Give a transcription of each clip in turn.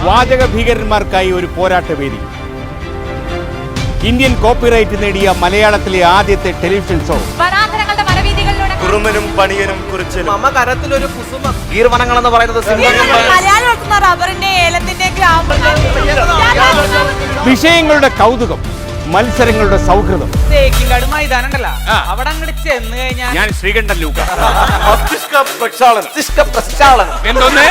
വാചക ഭീകരന്മാർക്കായി ഒരു പോരാട്ടവേദി. Indian copyright നേടിയ മലയാളത്തിലെ ആദ്യത്തെ ടെലിവിഷൻ ഷോ. കുറുമനും പണിയനും കുറിച്ച് മമ കരത്തിലൊരു കുസുമം. ഗീർവനങ്ങൾ എന്ന് പറയുന്നത് വിഷയങ്ങളുടെ കൗതുകം, മത്സരങ്ങളുടെ സൗഹൃദം. അവിടെ അങ്ങോട്ട് ചെന്ന് കഴിഞ്ഞാൽ ഞാൻ ശ്രീകണ്ഠൻ ലൂക്ക. എന്തോന്ന്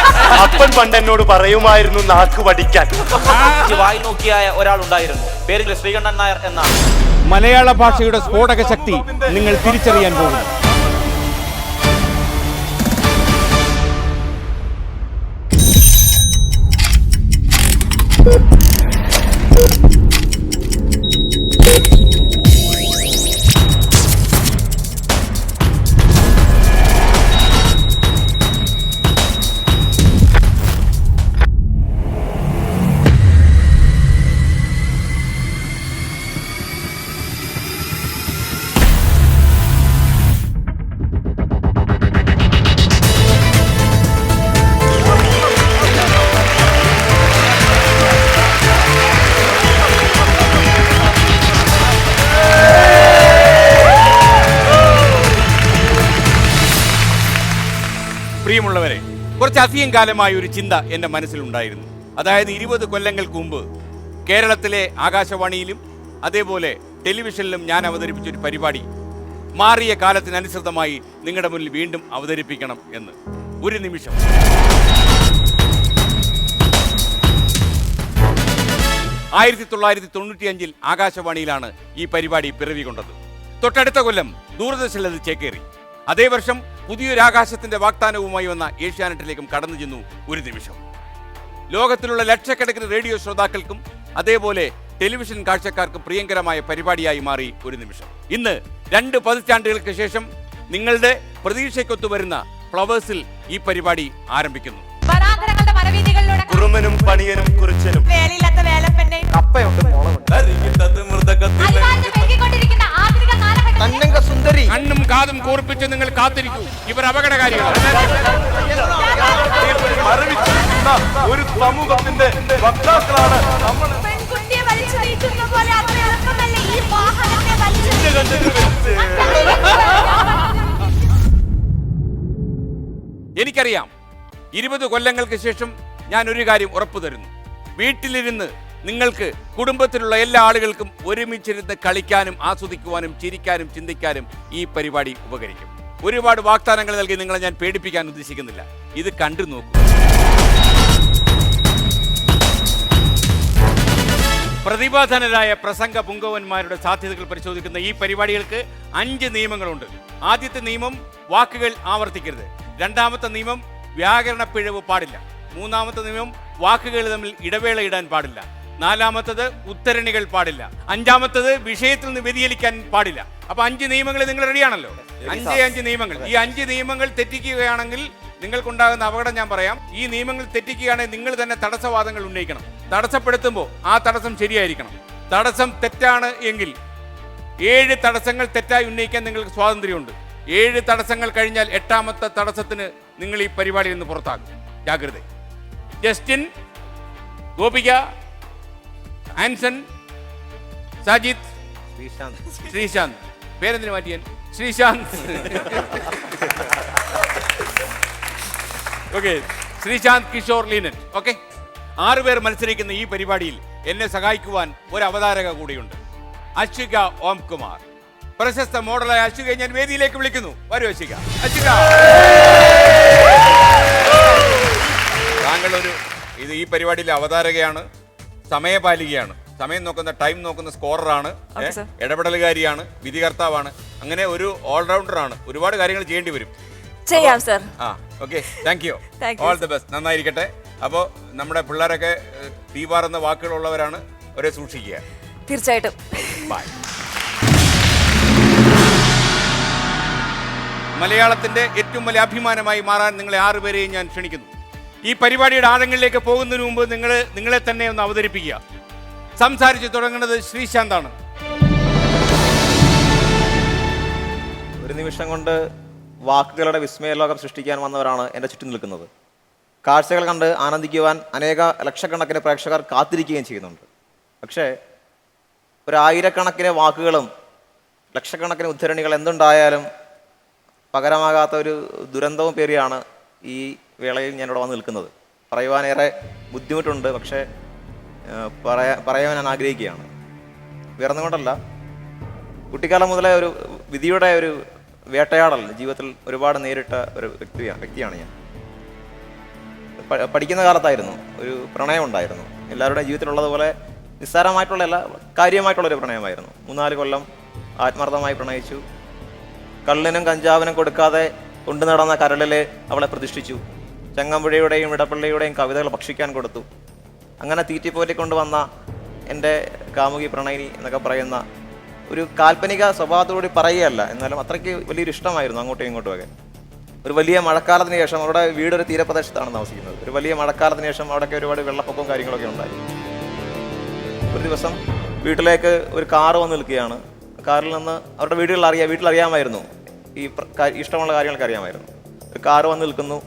അപ്പൻ പണ്ട് എന്നോട് പറയുമായിരുന്നു നാക്ക് വടിക്കാൻ. വായി നോക്കിയായ ഒരാളുണ്ടായിരുന്നു, പേരിൽ ശ്രീകണ്ഠൻ നായർ എന്നാണ്. മലയാള ഭാഷയുടെ സ്ഫോടക ശക്തി നിങ്ങൾ തിരിച്ചറിയാൻ പോകുന്നു. പ്രിയമുള്ളവരെ, കുറച്ചധികം കാലമായ ഒരു ചിന്ത എൻ്റെ മനസ്സിലുണ്ടായിരുന്നു. അതായത് 20 കൊല്ലങ്ങൾക്ക് മുമ്പ് കേരളത്തിലെ ആകാശവാണിയിലും അതേപോലെ ടെലിവിഷനിലും ഞാൻ അവതരിപ്പിച്ചൊരു പരിപാടി മാറിയ കാലത്തിനനുസൃതമായി നിങ്ങളുടെ മുന്നിൽ വീണ്ടും അവതരിപ്പിക്കണം എന്ന്. ഒരു നിമിഷം. ആയിരത്തി 1995 ആകാശവാണിയിലാണ് ഈ പരിപാടി പിറവി കൊണ്ടത്. തൊട്ടടുത്ത കൊല്ലം ദൂരദർശനിൽ അത് ചേക്കേറി. അതേ വർഷം പുതിയൊരു ആകാശത്തിന്റെ വാഗ്ദാനവുമായി വന്ന ഏഷ്യാനെറ്റിലേക്കും കടന്നു ചെന്നു ഒരു നിമിഷം. ലോകത്തിലുള്ള ലക്ഷക്കണക്കിന് റേഡിയോ ശ്രോതാക്കൾക്കും അതേപോലെ ടെലിവിഷൻ കാഴ്ചക്കാർക്കും പ്രിയങ്കരമായ പരിപാടിയായി മാറി ഒരു നിമിഷം. ഇന്ന് 2 പതിറ്റാണ്ടുകൾക്ക് ശേഷം നിങ്ങളുടെ പ്രതീക്ഷയ്ക്കൊത്തു വരുന്ന ഫ്ലവേഴ്സിൽ ഈ പരിപാടി ആരംഭിക്കുന്നു. കുറുമനും പണിയനും കുറിച്ചനും സുന്ദരി കണ്ണും കാതും കൂർപ്പിച്ച് നിങ്ങൾ കാത്തിരിക്കൂ. ഇവർ അപകടകാരികളാണ്. ഒരു സമൂഹത്തിന്റെ വക്താക്കളാണ് നമ്മൾ. എനിക്കറിയാം, 20 കൊല്ലങ്ങൾക്ക് ശേഷം ഞാൻ ഒരു കാര്യം ഉറപ്പു തരുന്നു. വീട്ടിലിരുന്ന് നിങ്ങൾക്ക് കുടുംബത്തിലുള്ള എല്ലാ ആളുകൾക്കും ഒരുമിച്ചിരുന്ന് കളിക്കാനും ആസ്വദിക്കുവാനും ചിരിക്കാനും ചിന്തിക്കാനും ഈ പരിപാടി ഉപകരിക്കും. ഒരുപാട് വാഗ്ദാനങ്ങൾ നൽകി നിങ്ങളെ ഞാൻ പേടിപ്പിക്കാൻ ഉദ്ദേശിക്കുന്നില്ല. ഇത് കണ്ടു നോക്കൂ. പ്രതിഭാധനരായ പ്രസംഗ പുങ്കവന്മാരുടെ സാധ്യതകൾ പരിശോധിക്കുന്ന ഈ പരിപാടികൾക്ക് 5 നിയമങ്ങളുണ്ട്. ആദ്യത്തെ നിയമം വാക്കുകൾ ആവർത്തിക്കരുത്. രണ്ടാമത്തെ നിയമം വ്യാകരണ പിഴവ് പാടില്ല. മൂന്നാമത്തെ നിയമം വാക്കുകൾ തമ്മിൽ ഇടവേള ഇടാൻ പാടില്ല. നാലാമത്തത് ഉദ്ധരണികൾ പാടില്ല. അഞ്ചാമത്തത് വിഷയത്തിൽ നിന്ന് വ്യതിചലിക്കാൻ പാടില്ല. അപ്പൊ 5 നിയമങ്ങൾ നിങ്ങൾ റെഡിയാണല്ലോ? 5 നിയമങ്ങൾ. ഈ 5 നിയമങ്ങൾ തെറ്റിക്കുകയാണെങ്കിൽ നിങ്ങൾക്കുണ്ടാകുന്ന അപകടം ഞാൻ പറയാം. ഈ നിയമങ്ങൾ തെറ്റിക്കുകയാണെങ്കിൽ നിങ്ങൾ തന്നെ തടസ്സവാദങ്ങൾ ഉന്നയിക്കണം. തടസ്സപ്പെടുത്തുമ്പോൾ ആ തടസ്സം ശരിയായിരിക്കണം. തടസ്സം തെറ്റാണ് എങ്കിൽ 7 തടസ്സങ്ങൾ തെറ്റായി ഉന്നയിക്കാൻ നിങ്ങൾക്ക് സ്വാതന്ത്ര്യമുണ്ട്. 7 തടസ്സങ്ങൾ കഴിഞ്ഞാൽ 8ാമത്തെ തടസ്സത്തിന് നിങ്ങൾ ഈ പരിപാടിയിൽ നിന്ന് പുറത്താകും. ജാഗ്രത. Justin, Gopika, Anson, Sajid, Sreesanth. പേരെന്തിനു മാറ്റിയാൻ? ശ്രീശാന്ത്. ഓക്കെ, ശ്രീശാന്ത് കിഷോർ ലീനൻ. ഓക്കെ, 6 പേർ മത്സരിക്കുന്ന ഈ പരിപാടിയിൽ എന്നെ സഹായിക്കുവാൻ ഒരു അവതാരക കൂടിയുണ്ട്. അശ്വിക ഓംകുമാർ. പ്രശസ്ത മോഡലായ അശ്വികയെ ഞാൻ വേദിയിലേക്ക് വിളിക്കുന്നു. വരൂ അശ്വിക. അശ്വിക, താങ്കൾ ഈ പരിപാടിയിലെ അവതാരകയാണ്, സമയപാലികയാണ്, സമയം നോക്കുന്ന ടൈം നോക്കുന്ന സ്കോററാണ്, ഇടപെടലുകാരിയാണ്, വിധികർത്താവാണ്, അങ്ങനെ ഒരു ഓൾറൗണ്ടറാണ്. ഒരുപാട് കാര്യങ്ങൾ ചെയ്യേണ്ടി വരും. ചെയ്യാം sir. Okay, thank you. All the best. നന്നായിരിക്കട്ടെ. അപ്പോൾ നമ്മുടെ പിള്ളേരൊക്കെ തീപാറുന്ന വാക്കുകളുള്ളവരാണ്, അവരെ സൂക്ഷിക്കുക. തീർച്ചയായിട്ടും. ബൈ. മലയാളത്തിന്റെ ഏറ്റവും വലിയ അഭിമാനമായി മാറാൻ നിങ്ങളെ 6 പേരെയും ഞാൻ ക്ഷണിക്കുന്നു. ഈ പരിപാടിയുടെ ആഴങ്ങളിലേക്ക് പോകുന്നതിന് മുമ്പ് നിങ്ങളെ തന്നെ ഒന്ന് അവതരിപ്പിക്കുക. സംസാരിച്ച് തുടങ്ങുന്നത് ശ്രീശാന്താണ്. ഒരു നിമിഷം കൊണ്ട് വാക്കുകളുടെ വിസ്മയലോകം സൃഷ്ടിക്കാൻ വന്നവരാണ് എൻ്റെ ചുറ്റും നിൽക്കുന്നത്. കാഴ്ചകൾ കണ്ട് ആനന്ദിക്കുവാൻ ലക്ഷക്കണക്കിന് പ്രേക്ഷകർ കാത്തിരിക്കുകയും ചെയ്യുന്നുണ്ട്. പക്ഷേ ഒരായിരക്കണക്കിന് വാക്കുകളും ലക്ഷക്കണക്കിന് ഉദ്ധരണികൾ എന്തുണ്ടായാലും പകരമാകാത്ത ഒരു ദുരന്തവും പേരിയാണ് ഈ വേളയിൽ ഞാനിവിടെ വന്ന് നിൽക്കുന്നത്. പറയുവാനേറെ ബുദ്ധിമുട്ടുണ്ട്, പക്ഷേ പറയാൻ ഞാൻ ആഗ്രഹിക്കുകയാണ്. വേറൊന്നുകൊണ്ടല്ല, കുട്ടിക്കാലം മുതലേ ഒരു വിധിയുടെ ഒരു വേട്ടയാടൽ ജീവിതത്തിൽ ഒരുപാട് നേരിട്ട ഒരു വ്യക്തിയാണ് ഞാൻ. പഠിക്കുന്ന കാലത്തായിരുന്നു ഒരു പ്രണയം ഉണ്ടായിരുന്നു. എല്ലാവരുടെയും ജീവിതത്തിലുള്ളതുപോലെ നിസ്സാരമായിട്ടുള്ള കാര്യമായിട്ടുള്ളൊരു പ്രണയമായിരുന്നു. 3-4 കൊല്ലം ആത്മാർത്ഥമായി പ്രണയിച്ചു. കള്ളിനും കഞ്ചാവിനും കൊടുക്കാതെ കൊണ്ടു നടന്ന കരളിൽ അവളെ പ്രതിഷ്ഠിച്ചു. ചങ്ങമ്പുഴയുടെയും ഇടപ്പള്ളിയുടെയും കവിതകൾ ഭക്ഷിക്കാൻ കൊടുത്തു. അങ്ങനെ തീറ്റിപ്പോറ്റിക്കൊണ്ട് വന്ന എൻ്റെ കാമുകി പ്രണയിനി എന്നൊക്കെ പറയുന്ന ഒരു കാൽപ്പനിക സ്വഭാവത്തോടുകൂടി പറയുകയല്ല, എന്നാലും അത്രയ്ക്ക് വലിയൊരു ഇഷ്ടമായിരുന്നു അങ്ങോട്ടും ഇങ്ങോട്ടുമൊക്കെ. ഒരു വലിയ മഴക്കാലത്തിന് ശേഷം അവരുടെ വീടൊരു തീരപ്രദേശത്താണ് താമസിക്കുന്നത്. ഒരു വലിയ മഴക്കാലത്തിന് ശേഷം അവിടെയൊക്കെ ഒരുപാട് വെള്ളപ്പൊക്കവും കാര്യങ്ങളൊക്കെ ഉണ്ടായി. ഒരു ദിവസം വീട്ടിലേക്ക് ഒരു കാറ് വന്ന് നിൽക്കുകയാണ്. കാറിൽ നിന്ന് അവരുടെ വീട്ടിലറിയാമായിരുന്നു ഈ ഇഷ്ടമുള്ള കാര്യങ്ങളൊക്കെ അറിയാമായിരുന്നു. ഒരു കാറ് വന്ന് നിൽക്കുന്നു.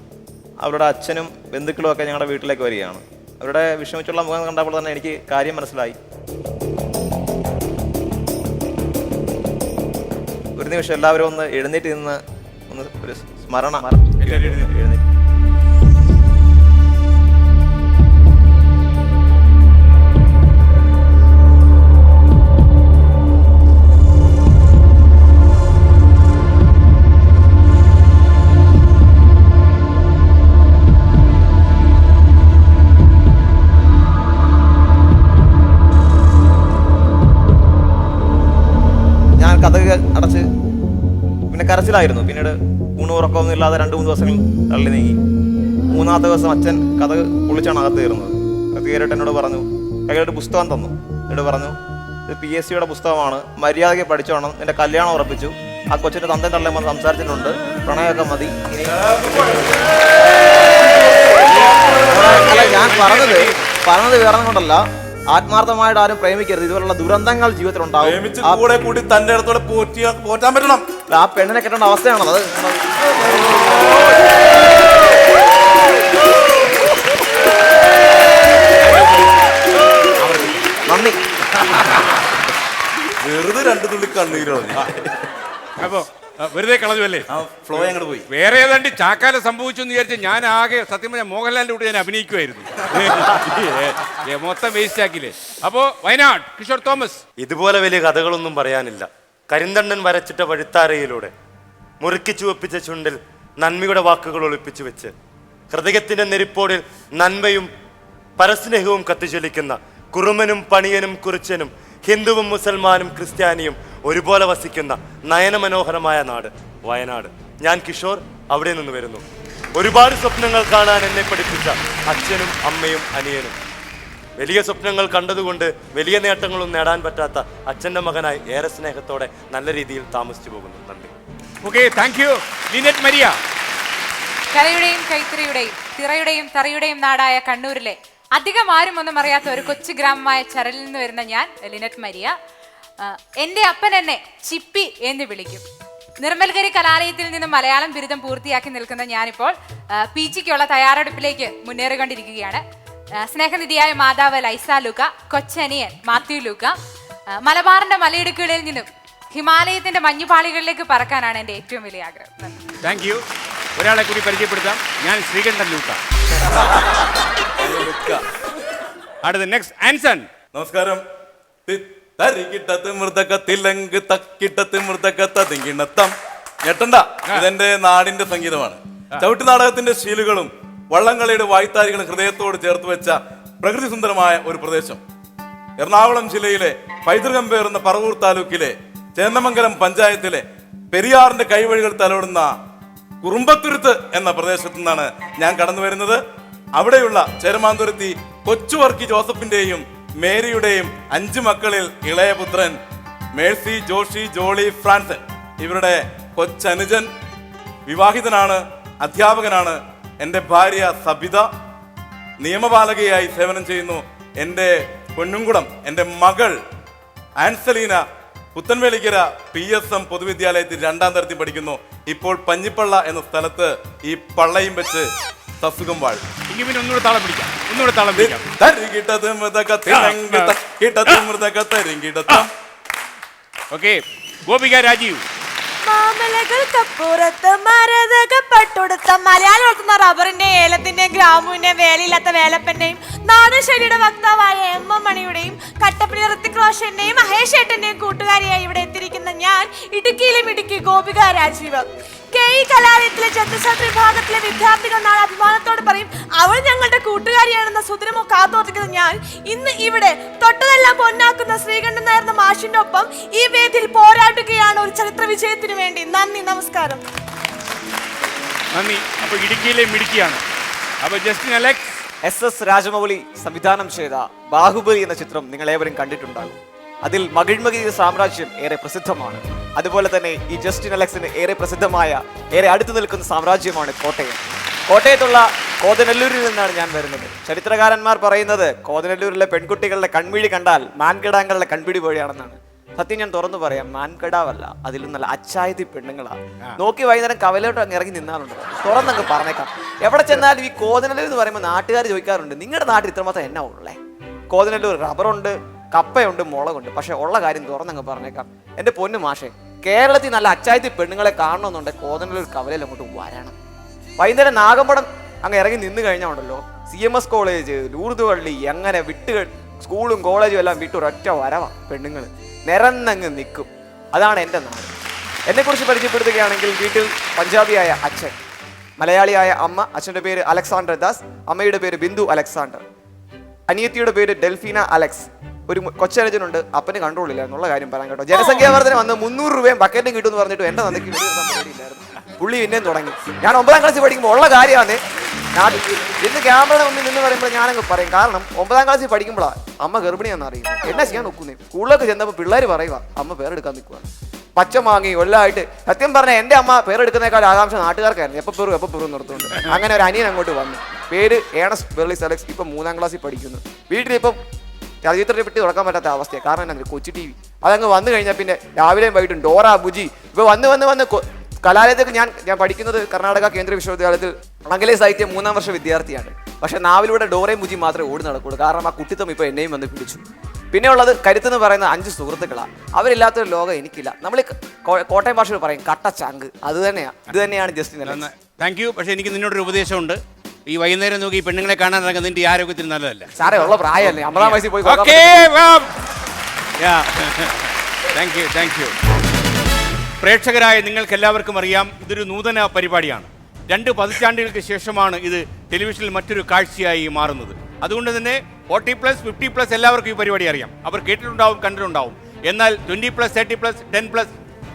അവരുടെ അച്ഛനും ബന്ധുക്കളും ഒക്കെ ഞങ്ങളുടെ വീട്ടിലേക്ക് വരികയാണ്. അവരുടെ വിഷമിച്ചുള്ള മുഖം കണ്ടപ്പോൾ തന്നെ എനിക്ക് കാര്യം മനസ്സിലായി. ഒരു നിമിഷം എല്ലാവരും ഒന്ന് എഴുന്നേറ്റ് നിന്ന് ഒരു സ്മരണ എഴുന്നേറ്റ്. കഥക് അടച്ച് പിന്നെ കരച്ചിലായിരുന്നു. പിന്നീട് ഊണുറക്കമൊന്നും ഇല്ലാതെ 2-3 ദിവസങ്ങൾ തള്ളി നീങ്ങി. 3-ാമത്തെ ദിവസം അച്ഛൻ കഥക് പൊളിച്ചാണ് അകത്ത് കയറുന്നത്. അത് കയറിയിട്ട് എന്നോട് പറഞ്ഞു, കയ്യിലൊരു പുസ്തകം തന്നു. എന്നോട് പറഞ്ഞു, ഇത് PSCയുടെ പുസ്തകമാണ്, മര്യാദയ്ക്ക് പഠിച്ചോണം, എൻ്റെ കല്യാണം ഉറപ്പിച്ചു, ആ കൊച്ചിൻ്റെ തന്തയും തള്ളയും വന്ന് സംസാരിച്ചിട്ടുണ്ട്, പ്രണയമൊക്കെ മതി. ഇനി ഞാൻ പറഞ്ഞത് വേറെ കൊണ്ടല്ല, ആത്മാർത്ഥമായിട്ട് ആരും പ്രേമിക്കരുത്. ഇതുപോലുള്ള ദുരന്തങ്ങൾ ജീവിതത്തിൽ ഉണ്ടാവും. കൂടി തന്റെ അടുത്തോടെ പോറ്റാൻ പറ്റണം. ആ പെണ്ണിനെ കെട്ടേണ്ട അവസ്ഥയാണത്. അത് നന്ദി. വെറുതെ 2 തുള്ളി കണ്ണീരാണ്. അപ്പോ വെറുതെ കളഞ്ഞല്ലേ, ഫ്ലോ അങ്ങോട്ട് പോയി. വേറെ ഏതാണ്ട് ചാക്കാല സംഭവിച്ചു എന്ന് വിചാരിച്ച് ഞാൻ ആകെ സത്യം പറഞ്ഞാൽ മോഹൻലാലിന്റെ കൂടെ ഞാൻ അഭിനയിക്കുമായിരുന്നു. മൊത്തം വേസ്റ്റ് ആക്കില്ലേ. അപ്പോ വയനാട് കിഷോർ തോമസ്. ഇതുപോലെ വലിയ കഥകളൊന്നും പറയാനില്ല. കരിന്തണ്ടൻ വരച്ചിട്ട വഴുത്താരയിലൂടെ മുറുക്കിച്ചു വെപ്പിച്ച ചുണ്ടിൽ നന്മയുടെ വാക്കുകൾ ഒളിപ്പിച്ചു വെച്ച് ഹൃദയത്തിന്റെ നെരിപ്പോടിൽ നന്മയും പരസ്നേഹവും കത്തിച്ചൊലിക്കുന്ന കുറുമനും പണിയനും കുറിച്ചനും ഹിന്ദുവും മുസൽമാനും ക്രിസ്ത്യാനിയും ഒരുപോലെ വസിക്കുന്ന നയനമനോഹരമായ നാട് വയനാട്. ഞാൻ കിഷോർ അവിടെ നിന്ന് വരുന്നു. ഒരുപാട് സ്വപ്നങ്ങൾ കാണാൻ എന്നെ പഠിപ്പിച്ച അച്ഛനും അമ്മയും അനിയനും. വലിയ സ്വപ്നങ്ങൾ കണ്ടതുകൊണ്ട് വലിയ നേട്ടങ്ങളും നേടാൻ പറ്റാത്ത അച്ഛൻ്റെ മകനായി ഏറെ സ്നേഹത്തോടെ നല്ല രീതിയിൽ താമസിച്ചു പോകുന്നു. നന്ദി. Okay, thank you. Lynette Maria. കലയുടെയും കൈത്തറിയുടെയും തിറയുടെയും തറയുടെയും നാടായ കണ്ണൂരിലെ അധികം ആരും ഒന്നും അറിയാത്ത ഒരു കൊച്ചു ഗ്രാമമായ ചരലിൽ നിന്ന് വരുന്ന ഞാൻ ലിനറ്റ് മരിയ. എൻ്റെ അപ്പൻ എന്നെ ചിപ്പി എന്ന് വിളിക്കും. നിർമ്മൽഗരി കലാലയത്തിൽ നിന്നും മലയാളം ബിരുദം പൂർത്തിയാക്കി നിൽക്കുന്ന ഞാനിപ്പോൾ PGക്കുള്ള തയ്യാറെടുപ്പിലേക്ക് മുന്നേറിക്കൊണ്ടിരിക്കുകയാണ്. സ്നേഹനിധിയായ മാതാവ് ലൈസ ലൂക്ക, കൊച്ചനിയൻ മാത്യു ലൂക്ക. മലബാറിന്റെ മലയിടുക്കുകളിൽ നിന്നും ഹിമാലയത്തിന്റെ മഞ്ഞുപാളികളിലേക്ക് പറക്കാനാണ് എൻ്റെ ഏറ്റവും വലിയ ആഗ്രഹം. Thank you. ഒരാളെ കൂടി പരിചയപ്പെടുത്താം. ഞാൻ ശ്രീകണ്ഠൻ ലൂക്ക. അടുത്ത നെക്സ്റ്റ് ആൻസൺ. നമസ്കാരം. ഞെട്ടണ്ട, ഇതെന്റെ നാടിന്റെ സംഗീതമാണ്. ചവിട്ട് നാടകത്തിന്റെ ശീലുകളും വള്ളംകളിയുടെ വായ്ത്താരികളും ഹൃദയത്തോട് ചേർത്ത് വെച്ച പ്രകൃതി സുന്ദരമായ ഒരു പ്രദേശം. എറണാകുളം ജില്ലയിലെ പൈതൃകം പേറുന്ന പറവൂർ താലൂക്കിലെ ചേന്നമംഗലം പഞ്ചായത്തിലെ പെരിയാറിന്റെ കൈവഴികൾ തലോടുന്ന കുറുമ്പത്തുരുത്ത് എന്ന പ്രദേശത്തു നിന്നാണ് ഞാൻ കടന്നു വരുന്നത്. അവിടെയുള്ള ചേരമാന്തുരുത്തി കൊച്ചുവർക്കി ജോസഫിന്റെയും മേരിയുടെയും 5 മക്കളിൽ ഇളയ പുത്രൻ മേഴ്സി ജോഷി ജോളി ഫ്രാൻസൻ. ഇവരുടെ കൊച്ചനുജൻ വിവാഹിതനാണ്, അധ്യാപകനാണ്. എൻ്റെ ഭാര്യ സബിത നിയമപാലകയായി സേവനം ചെയ്യുന്നു. എൻ്റെ പൊന്നുംകുടം എൻ്റെ മകൾ ആൻസലീന പുത്തൻവേലിക്കര PSM പൊതുവിദ്യാലയത്തിൽ 2ാം തരത്തിൽ പഠിക്കുന്നു. ഇപ്പോൾ പഞ്ഞിപ്പള്ള എന്ന സ്ഥലത്ത് ഈ പള്ളയും വെച്ച് സസുഖം വാഴും. ഇനി പിന്നെ ഒന്നുകൂടെ താളം പിടിക്കാം, ഒന്നുകൂടെ താളം പിടിക്കാം. ഓക്കെ, ഗോപിക രാജീവ്. മാമലകൾക്കപ്പുറത്ത് മരതകപ്പെട്ടൊടുത്ത മലയാളം വളർത്തുന്ന റബ്ബറിന്റെയും ഏലത്തിന്റെയും ഗ്രാമ്പുവിന്റെയും വേലയില്ലാത്ത വേലപ്പന്റെയും നാടൻശൈലിയുടെ വക്താവായ M.M. മണിയുടെയും കട്ടപ്പന ഋത്തിക് റോഷന്റെയും മഹേഷ് ഏട്ടന്റെയും കൂട്ടുകാരിയായി ഇവിടെ എത്തിയിരിക്കുന്ന ഞാൻ ഇടുക്കിയിലും ഇടുക്കി ഗോപിക രാജീവ്. KE കലാലയത്തിലെ ജന്തുശാസ്ത്ര വിഭാഗത്തിലെ വിദ്യാർത്ഥികൾ നാളെ അഭിമാനത്തോട് പറയും അവൾ ഞങ്ങളുടെ കൂട്ടുകാരിയാണെന്ന സുദിനമോ കാത്തോർത്തിക്കുന്ന ഞാൻ ഇന്ന് ഇവിടെ തൊട്ടതെല്ലാം പൊന്നാക്കുന്ന ശ്രീകണ്ഠൻ നായർ മാഷിന്റെ ഒപ്പം ഈ വേദിയിൽ പോരാടുകയാണ് ഒരു ചരിത്ര വിജയത്തിന് വേണ്ടി. നന്ദി, നമസ്കാരം. നന്ദി. അപ്പൊ ഇടുക്കിയിലെ മിടുക്കിയാണ്. അപ്പൊ ജസ്റ്റിൻ അലക്സ്. SS രാജമൗലി സംവിധാനം ചെയ്ത ബാഹുബലി എന്ന ചിത്രം നിങ്ങൾ ഏവരും കണ്ടിട്ടുണ്ടാകും. അതിൽ മകിഴ്മഗീത സാമ്രാജ്യം ഏറെ പ്രസിദ്ധമാണ്. അതുപോലെ തന്നെ ഈ ജസ്റ്റിൻ അലക്സിന് ഏറെ പ്രസിദ്ധമായ, ഏറെ അടുത്തു നിൽക്കുന്ന സാമ്രാജ്യമാണ് കോട്ടയം. കോട്ടയത്തുള്ള കോതനല്ലൂരിൽ നിന്നാണ് ഞാൻ വരുന്നത്. ചരിത്രകാരന്മാർ പറയുന്നത് കോതനല്ലൂരിലെ പെൺകുട്ടികളുടെ കൺമിഴി കണ്ടാൽ മാൻകിടാങ്ങളുടെ കൺപിടി വഴിയാണെന്നാണ്. സത്യം ഞാൻ തുറന്നു പറയാം, മാൻകിടാവല്ല, അതിലും നല്ല അച്ചായത്തി പെണ്ണുങ്ങളാ. നോക്കി വൈകുന്നേരം കവലോട്ട് അങ്ങ് ഇറങ്ങി നിന്നാലുണ്ട്. തുറന്നങ്ങ് പറഞ്ഞേക്കാം. എവിടെ ചെന്നാലും ഈ കോതനല്ലൂർ എന്ന് പറയുമ്പോൾ നാട്ടുകാർ ചോദിക്കാറുണ്ട്, നിങ്ങളുടെ നാട്ടിൽ ഇത്രമാത്രം എന്നാ ഉള്ളേ? കോതനല്ലൂർ റബ്ബറുണ്ട്, കപ്പയുണ്ട്, മുളകുണ്ട്. പക്ഷെ ഉള്ള കാര്യം തുറന്നങ്ങ് പറഞ്ഞേക്കാം, എൻ്റെ പൊന്നു മാഷെ, കേരളത്തിൽ നല്ല അച്ചായത്തി പെണ്ണുങ്ങളെ കാണണമെന്നുണ്ടെങ്കിൽ കോതനല്ലൂർ കവലയിൽ അങ്ങോട്ട് വരണം. വൈകുന്നേരം നാഗമ്പടം അങ്ങ് ഇറങ്ങി നിന്ന് കഴിഞ്ഞാൽ ഉണ്ടല്ലോ, CMS കോളേജ്, ലൂർദ് പള്ളി, അങ്ങനെ സ്കൂളും കോളേജും എല്ലാം വിട്ട് ഒരൊറ്റ വരവാ പെണ്ണുങ്ങൾ നിരന്നങ്ങ് നിൽക്കും. അതാണ് എൻ്റെ നാട്. എന്നെക്കുറിച്ച് പരിചയപ്പെടുത്തുകയാണെങ്കിൽ വീട്ടിൽ പഞ്ചാബിയായ അച്ഛൻ, മലയാളിയായ അമ്മ. അച്ഛൻ്റെ പേര് അലക്സാണ്ടർ ദാസ്, അമ്മയുടെ പേര് ബിന്ദു അലക്സാണ്ടർ. അനിയത്തിയുടെ പേര് ഡെൽഫീന അലക്സ്. ഒരു കൊച്ചനുജനുണ്ട്, അപ്പന് കൺട്രോൾ ഇല്ല എന്നുള്ള കാര്യം പറയാൻ കേട്ടോ. ജനസംഖ്യാ വർധന വന്ന് 300 രൂപയും ബക്കറ്റും കിട്ടുമെന്ന് പറഞ്ഞിട്ട് എൻ്റെ നന്ദിക്ക് പേടിയില്ലായിരുന്നു. പുള്ളി പിന്നെയും തുടങ്ങി. ഞാൻ 9ാം ക്ലാസ്സിൽ പഠിക്കുമ്പോൾ ഉള്ള കാര്യമാണ്. ഇന്ന് ക്യാമറയുടെ മുന്നിൽ നിന്ന് പറയുമ്പോൾ ഞാനങ്ങ് പറയും. കാരണം 9ാം ക്ലാസ്സിൽ പഠിക്കുമ്പോഴാണ് അമ്മ ഗർഭിണിയാണെന്ന് അറിയുന്നത്. എന്നാ ചെയ്യാൻ നോക്കുന്നേ. സ്കൂളിലൊക്കെ ചെന്നപ്പോൾ പിള്ളേർ പറയുക അമ്മ പേരെടുക്കാൻ നിൽക്കുകയാണ്. പച്ച മാങ്ങി കൊല്ലമായിട്ട്. സത്യം പറഞ്ഞാൽ എൻ്റെ അമ്മ പേരെടുക്കുന്നേക്കാൾ ആകാംക്ഷ നാട്ടുകാർക്കായിരുന്നു. എപ്പോൾ പെറും നിർത്തുന്നുണ്ട്. അങ്ങനെ ഒരു അനിയൻ അങ്ങോട്ട് വന്നു. പേര് ഏണസ് ബെർലിസ് അലക്സ്. ഇപ്പം 3ാം ക്ലാസ്സിൽ പഠിക്കുന്നു. വീട്ടിലിപ്പം ചലച്ചിത്രത്തെ പറ്റി തുറക്കാൻ പറ്റാത്ത അവസ്ഥയാണ്. കാരണം എന്താ, കൊച്ചു TV അതങ്ങ് വന്നു കഴിഞ്ഞാൽ പിന്നെ രാവിലെയും വൈകിട്ടും ഡോറ ബുജി. ഇപ്പോൾ വന്ന് കലാലയത്തേക്ക് ഞാൻ പഠിക്കുന്നത് കർണാടക കേന്ദ്ര വിശ്വവിദ്യാലയത്തിൽ ആംഗലേയ സാഹിത്യം 3ാം വർഷ വിദ്യാർത്ഥിയാണ്. പക്ഷെ നാവിലൂടെ ഡോറയും ബുജി മാത്രമേ ഓടി നടക്കുള്ളൂ. കാരണം ആ കുട്ടിത്തം ഇപ്പോൾ എന്നെയും വന്ന് പിടിച്ചു. പിന്നെ ഉള്ളത് കരുത്തെന്ന് പറയുന്ന 5 സുഹൃത്തുക്കളാണ്. അവരില്ലാത്തൊരു ലോകം എനിക്കില്ല. നമ്മൾ കോട്ടയം ഭാഷയിൽ പറയും കട്ട ചങ്ക്. ഇത് തന്നെയാണ് ജസ്റ്റിൻ അലക്സ്. Thank you. പക്ഷെ എനിക്ക് നിന്നോടൊരു ഉപദേശമുണ്ട്. ഈ വൈകുന്നേരം നോക്കി ഈ പെണ്ണുങ്ങളെ കാണാൻ ഇറങ്ങുന്നത് നിന്റെ ആരോഗ്യത്തിന് നല്ലതല്ല. സാറേ ഉള്ള പ്രായമല്ലേ, 50ാം വയസ്സിൽ പോയി. Thank you. പ്രേക്ഷകരായ നിങ്ങൾക്ക് എല്ലാവർക്കും അറിയാം, ഇതൊരു നൂതന പരിപാടിയാണ്. 2 പതിറ്റാണ്ടുകൾക്ക് ശേഷമാണ് ഇത് ടെലിവിഷനിൽ മറ്റൊരു കാഴ്ചയായി മാറുന്നത്. അതുകൊണ്ട് തന്നെ 40+, 50+ എല്ലാവർക്കും ഈ പരിപാടി അറിയാം. അവർ കേട്ടിട്ടുണ്ടാവും, കണ്ടിട്ടുണ്ടാവും. എന്നാൽ 20+, 30+, 10+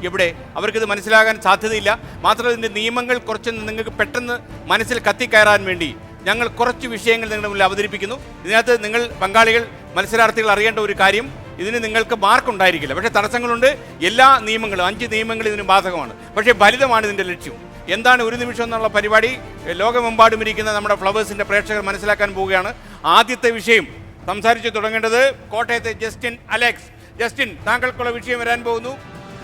എവിടെ അവർക്കിത് മനസ്സിലാകാൻ സാധ്യതയില്ല. മാത്രമല്ല ഇതിൻ്റെ നിയമങ്ങൾ കുറച്ച് നിങ്ങൾക്ക് പെട്ടെന്ന് മനസ്സിൽ കത്തിക്കയറാൻ വേണ്ടി ഞങ്ങൾ കുറച്ച് വിഷയങ്ങൾ നിങ്ങളുടെ മുന്നിൽ അവതരിപ്പിക്കുന്നു. ഇതിനകത്ത് നിങ്ങൾ പങ്കാളികൾ, മത്സരാർത്ഥികൾ അറിയേണ്ട ഒരു കാര്യം, ഇതിന് നിങ്ങൾക്ക് മാർക്ക് ഉണ്ടായിരിക്കില്ല. പക്ഷേ തടസ്സങ്ങളുണ്ട്. എല്ലാ നിയമങ്ങളും 5 നിയമങ്ങൾ ഇതിന് ബാധകമാണ്. പക്ഷേ ഫലിതമാണ് ഇതിൻ്റെ ലക്ഷ്യം. എന്താണ് ഒരു നിമിഷം എന്നുള്ള പരിപാടി ലോകമെമ്പാടും ഇരിക്കുന്ന നമ്മുടെ ഫ്ലവേഴ്സിൻ്റെ പ്രേക്ഷകർ മനസ്സിലാക്കാൻ പോവുകയാണ്. ആദ്യത്തെ വിഷയം സംസാരിച്ച് തുടങ്ങേണ്ടത് കോട്ടയത്തെ ജസ്റ്റിൻ അലക്സ്. ജസ്റ്റിൻ, താങ്കൾക്കുള്ള വിഷയം വരാൻ പോകുന്നു.